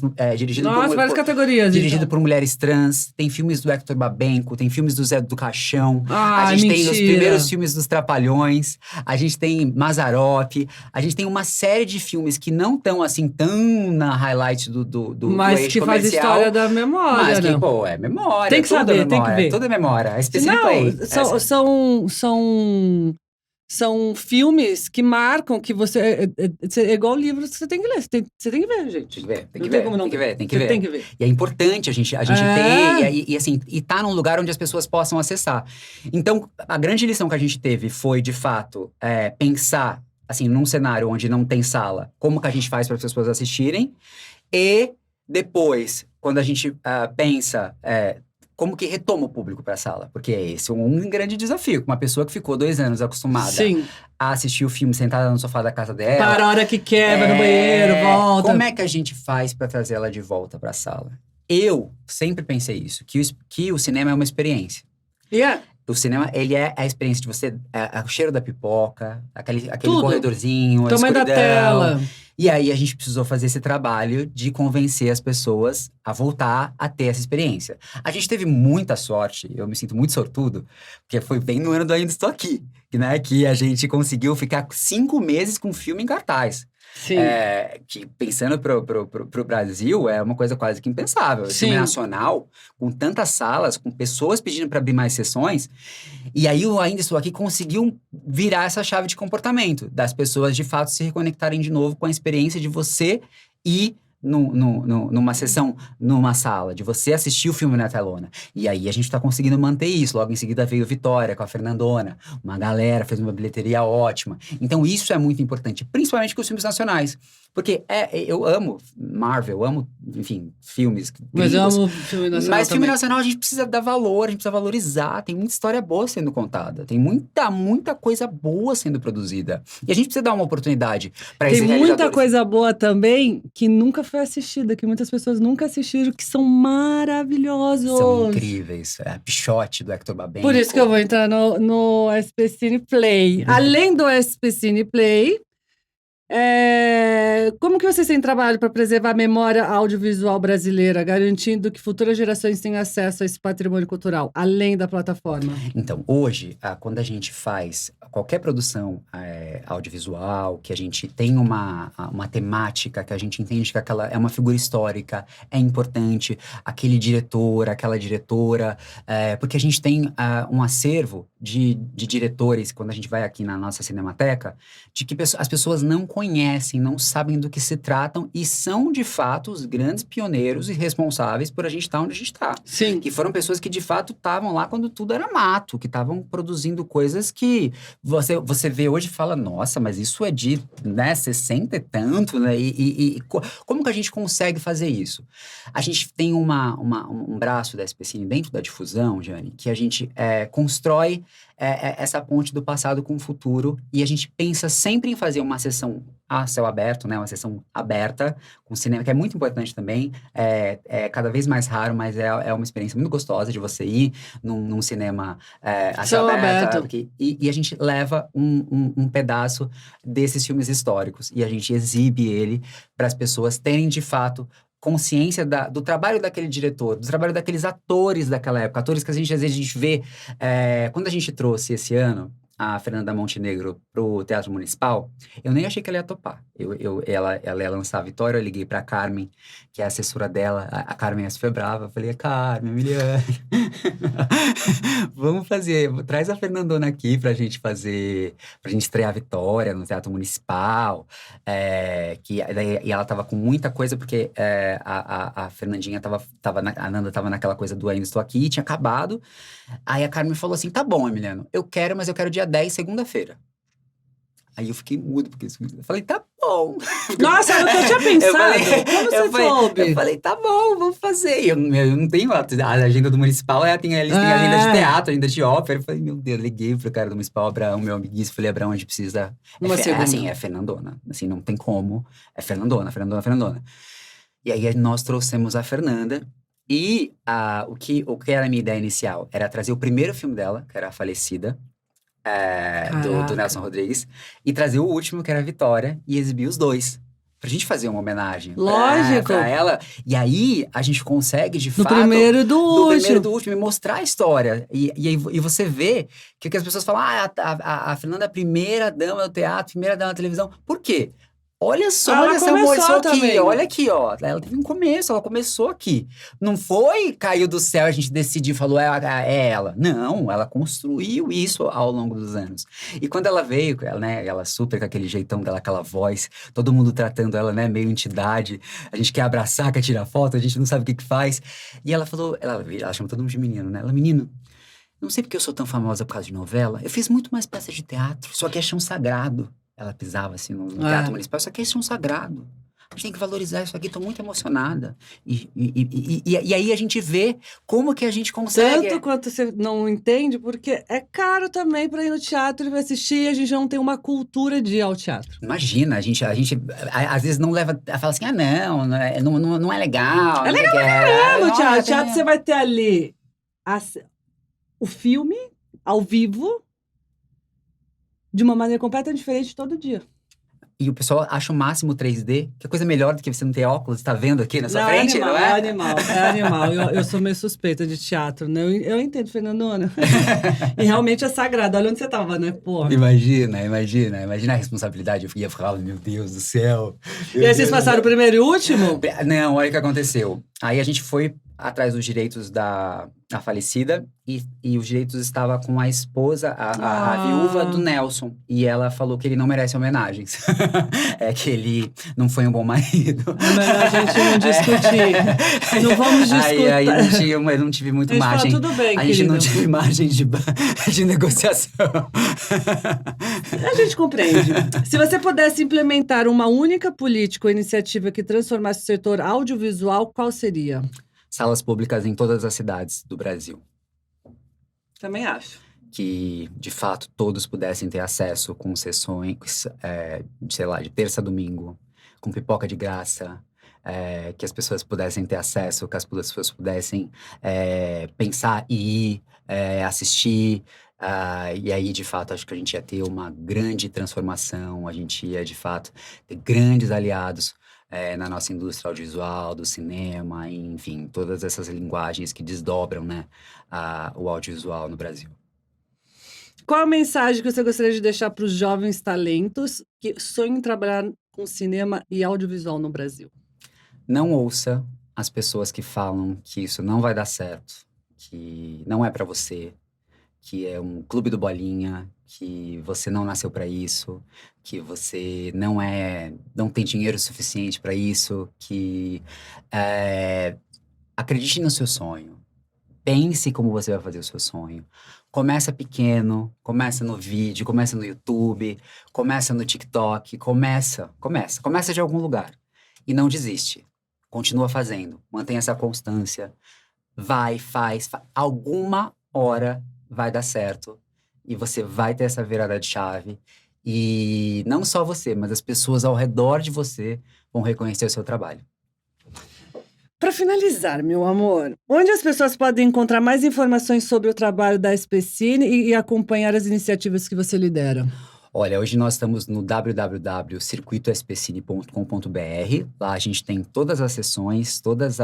várias categorias. Dirigido por mulheres trans. Tem filmes do Hector Babenco, tem filmes do Zé do Caixão. A gente tem os primeiros filmes dos Trapalhões. A gente tem Mazzaropi. A gente tem uma série de filmes que não estão assim tão na highlight do mas eixo que faz história da memória, mas né? Que, pô, é memória. Tem que saber, tem que ver. Tudo é memória. A SP Cine Play. São filmes que marcam, que você... É igual livros que você tem que ler. Você tem que ver, gente. Tem que ver. Tem que ver. E é importante a gente ter... E assim, e tá num lugar onde as pessoas possam acessar. Então, a grande lição que a gente teve foi, de fato, pensar, assim, num cenário onde não tem sala, como que a gente faz para as pessoas assistirem. E depois, quando a gente pensa... como que retoma o público para a sala? Porque esse é um grande desafio. Uma pessoa que ficou 2 anos acostumada a assistir o filme sentada no sofá da casa dela... Para a hora que quer, vai no banheiro, volta. Como é que a gente faz para trazer ela de volta para a sala? Eu sempre pensei isso, que o cinema é uma experiência. O cinema, ele é a experiência de você... o cheiro da pipoca, aquele corredorzinho, a tamanho da tela. E aí, a gente precisou fazer esse trabalho de convencer as pessoas a voltar a ter essa experiência. A gente teve muita sorte, eu me sinto muito sortudo, porque foi bem no ano do Ainda Estou Aqui, né? Que a gente conseguiu ficar 5 meses com o filme em cartaz. Sim. Que pensando pro Brasil, é uma coisa quase que impensável. O filme nacional, com tantas salas, com pessoas pedindo para abrir mais sessões. E aí, o Ainda Estou Aqui conseguiu virar essa chave de comportamento, das pessoas, de fato, se reconectarem de novo com a experiência de você ir numa sessão, numa sala, de você assistir o filme na telona. E aí a gente tá conseguindo manter isso. Logo em seguida veio Vitória com a Fernandona. Uma galera fez uma bilheteria ótima. Então isso é muito importante, principalmente com os filmes nacionais. Porque eu amo Marvel, eu amo, enfim, filmes Mas eu gringos. amo filme nacional Mas filme também. nacional a gente precisa dar valor, a gente precisa valorizar. Tem muita história boa sendo contada. Tem muita coisa boa sendo produzida. E a gente precisa dar uma oportunidade para esses Tem muita realizadores. coisa boa também que nunca foi assistida, que muitas pessoas nunca assistiram, que são maravilhosos. São incríveis. Pichote, do Hector Babenco. Por isso que eu vou entrar no SP Cine Play. Além do SP Cine Play, como que vocês têm trabalho para preservar a memória audiovisual brasileira, garantindo que futuras gerações tenham acesso a esse patrimônio cultural, além da plataforma? Então, hoje, quando a gente faz qualquer produção audiovisual, que a gente tem uma temática, que a gente entende que aquela é uma figura histórica, é importante, aquele diretor, aquela diretora, porque a gente tem um acervo de diretores, quando a gente vai aqui na nossa Cinemateca, de que as pessoas não conhecem, não sabem do que se tratam e são, de fato, os grandes pioneiros e responsáveis por a gente estar onde a gente está. Sim. Que foram pessoas que, de fato, estavam lá quando tudo era mato, que estavam produzindo coisas que você vê hoje e fala, nossa, mas isso é de 60 e tanto, né? Como que a gente consegue fazer isso? A gente tem um braço da SPCine dentro da difusão, Jane, que a gente constrói essa ponte do passado com o futuro, e a gente pensa sempre em fazer uma sessão a céu aberto, né? Uma sessão aberta com cinema, que é muito importante também. É cada vez mais raro, mas é uma experiência muito gostosa de você ir num cinema a céu aberto. E a gente leva um pedaço desses filmes históricos e a gente exibe ele para as pessoas terem, de fato, consciência do trabalho daquele diretor, do trabalho daqueles atores daquela época, atores que às vezes a gente vê. Quando a gente trouxe esse ano a Fernanda Montenegro pro Teatro Municipal, eu nem achei que ela ia topar. Ela ia lançar a Vitória, eu liguei pra Carmen, que é a assessora dela, a Carmen é super brava, eu falei, Carmen, Emiliane, vamos fazer, traz a Fernandona aqui pra gente estrear a Vitória no Teatro Municipal, e ela tava com muita coisa, porque a Fernandinha a Nanda tava naquela coisa do Ainda Estou Aqui, tinha acabado. Aí a Carmen falou assim, tá bom, Emiliano, mas eu quero dia 10, segunda-feira. Aí eu fiquei mudo, porque eu falei, tá bom. Nossa, era o que eu tinha pensado. Como você soube? Eu falei, tá bom, vamos fazer. Eu não tenho a agenda do Municipal, eles têm agenda de teatro, agenda de ópera. Eu falei, meu Deus, liguei pro cara do Municipal, Abraão, meu amiguinho, falei, Abraão, a gente precisa... é Fernandona, assim, não tem como. É Fernandona. E aí nós trouxemos a Fernanda. E o que era a minha ideia inicial? Era trazer o primeiro filme dela, que era A Falecida, do Nelson Rodrigues, e trazer o último, que era a Vitória, e exibir os dois. Pra gente fazer uma homenagem. Lógico. Pra ela. E aí, a gente consegue, de fato... Do primeiro e do último, e mostrar a história. E você vê que as pessoas falam, a Fernanda é a primeira dama do teatro, primeira dama da televisão. Por quê? Olha só, olha essa amor, isso aqui, também. Olha aqui, ó. Ela teve um começo, ela começou aqui. Não foi, caiu do céu, a gente decidiu, falou, é ela. Não, ela construiu isso ao longo dos anos. E quando ela veio, ela super com aquele jeitão dela, aquela voz, todo mundo tratando ela, né, meio entidade. A gente quer abraçar, quer tirar foto, a gente não sabe o que faz. E ela falou, ela chama todo mundo de menino, né? Ela, menino, não sei porque eu sou tão famosa por causa de novela, eu fiz muito mais peças de teatro, só que é chão sagrado. Ela pisava assim no Teatro Municipal, isso aqui é chão sagrado. A gente tem que valorizar isso aqui, tô muito emocionada. E aí a gente vê como que a gente consegue... Tanto quanto você não entende, porque é caro também para ir no teatro e assistir, e a gente não tem uma cultura de ir ao teatro. Imagina, a gente às vezes não leva... Fala assim, não é legal. É legal no teatro. No teatro você vai ter ali o filme, ao vivo, de uma maneira completamente diferente todo dia. E o pessoal acha o máximo 3D, que é coisa melhor do que você não ter óculos, tá vendo aqui na sua frente, animal, não é? É animal. Eu sou meio suspeita de teatro, né? Eu entendo, Fernandona. E realmente é sagrado. Olha onde você tava, né? Porra. Imagina a responsabilidade. Eu ia falar, meu Deus do céu. E aí vocês passaram o primeiro e o último? Não, olha o que aconteceu. Aí a gente foi atrás dos direitos da falecida e os direitos estava com a esposa, a viúva do Nelson. E ela falou que ele não merece homenagens. É que ele não foi um bom marido. É melhor a gente não discutir. Não vamos discutir. Aí eu não tive muito margem. Fala, tudo bem, a gente querido. não tive margem de negociação. A gente compreende. Se você pudesse implementar uma única política ou iniciativa que transformasse o setor audiovisual, qual seria? Salas públicas em todas as cidades do Brasil. Também acho. Que, de fato, todos pudessem ter acesso com sessões, sei lá, de terça a domingo, com pipoca de graça, que as pessoas pudessem ter acesso, que as pessoas pudessem pensar e ir assistir. E aí, de fato, acho que a gente ia ter uma grande transformação, a gente ia, de fato, ter grandes aliados na nossa indústria audiovisual, do cinema, enfim, todas essas linguagens que desdobram, né, o audiovisual no Brasil. Qual a mensagem que você gostaria de deixar para os jovens talentos que sonham em trabalhar com cinema e audiovisual no Brasil? Não ouça as pessoas que falam que isso não vai dar certo, que não é para você, que é um clube do bolinha, que você não nasceu para isso, que você não tem dinheiro suficiente para isso, que acredite no seu sonho. Pense como você vai fazer o seu sonho. Começa pequeno, começa no vídeo, começa no YouTube, começa no TikTok, começa de algum lugar. E não desiste. Continua fazendo, mantenha essa constância. Faz. Alguma hora vai dar certo. E você vai ter essa virada de chave. E não só você, mas as pessoas ao redor de você vão reconhecer o seu trabalho. Para finalizar, meu amor, onde as pessoas podem encontrar mais informações sobre o trabalho da SPCine e acompanhar as iniciativas que você lidera? Olha, hoje nós estamos no www.circuitospcine.com.br. Lá a gente tem todas as sessões, todas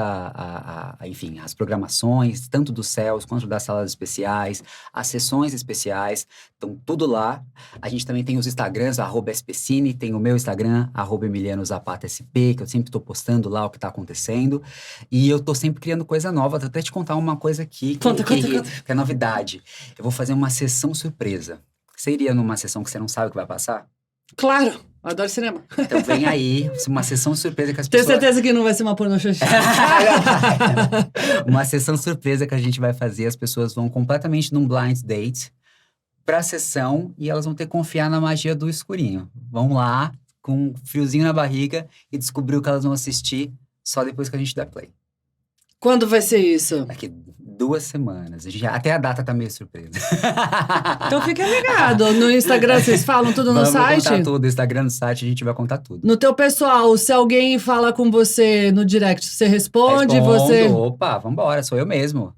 enfim, as programações, tanto dos céus quanto das salas especiais, as sessões especiais, estão tudo lá. A gente também tem os Instagrams, @spcine, tem o meu Instagram, @emilianozapata_sp, que eu sempre estou postando lá o que está acontecendo. E eu estou sempre criando coisa nova. Vou até te contar uma coisa aqui Conta. Que é novidade. Eu vou fazer uma sessão surpresa. Você iria numa sessão que você não sabe o que vai passar? Claro, eu adoro cinema. Então vem aí, uma sessão surpresa que as Tenho pessoas... certeza que não vai ser uma pornô xoxinha. Uma sessão surpresa que a gente vai fazer, as pessoas vão completamente num blind date pra sessão e elas vão ter que confiar na magia do escurinho. Vão lá, com um friozinho na barriga e descobrir o que elas vão assistir só depois que a gente der play. Quando vai ser isso? Daqui 2 semanas. Até a data tá meio surpresa. Então fica ligado. No Instagram vocês falam tudo no site? Vamos contar tudo. No Instagram, no site, a gente vai contar tudo. No teu pessoal, se alguém fala com você no direct, você responde? Você... Opa, vambora, sou eu mesmo.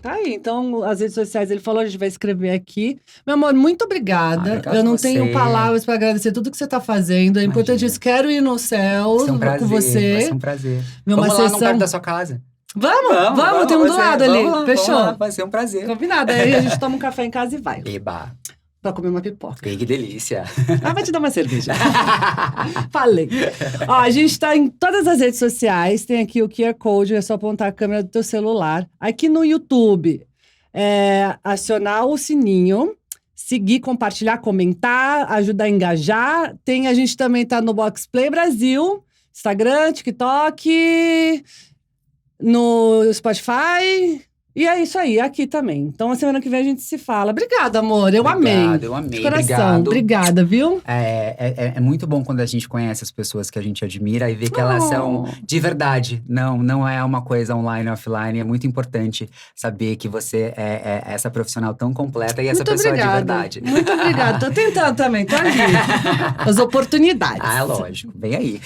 Tá aí, então as redes sociais, ele falou, a gente vai escrever aqui. Meu amor, muito obrigada. Eu não tenho palavras para agradecer tudo que você tá fazendo. É importante isso. Quero ir no céu com você. Vai ser um prazer. Vamos lá no perto da sua casa. Vamos, tem um do lado ali. Fechou? Vamos lá, vai ser um prazer. Combinado. Aí a gente toma um café em casa e vai. Eba. Pra comer uma pipoca. Que delícia. Vai te dar uma cerveja. Falei. Ó, a gente tá em todas as redes sociais. Tem aqui o QR Code, é só apontar a câmera do teu celular. Aqui no YouTube, acionar o sininho, seguir, compartilhar, comentar, ajudar a engajar. A gente também tá no Boxplay Brasil, Instagram, TikTok, no Spotify. E é isso aí, aqui também. Então, a semana que vem a gente se fala. Obrigada, amor. Eu amei. Eu amei. De coração. Obrigada, viu? É muito bom quando a gente conhece as pessoas que a gente admira e vê que elas são de verdade. Não é uma coisa online, offline. É muito importante saber que você é essa profissional tão completa e essa pessoa de verdade. Muito obrigada. Tô tentando também, tô aqui. As oportunidades. Lógico. Vem aí.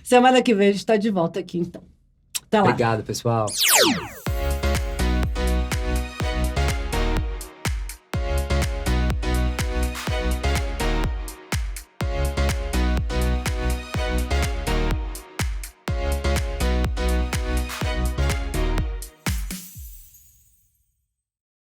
Semana que vem a gente tá de volta aqui, então. Até lá. Obrigado, pessoal.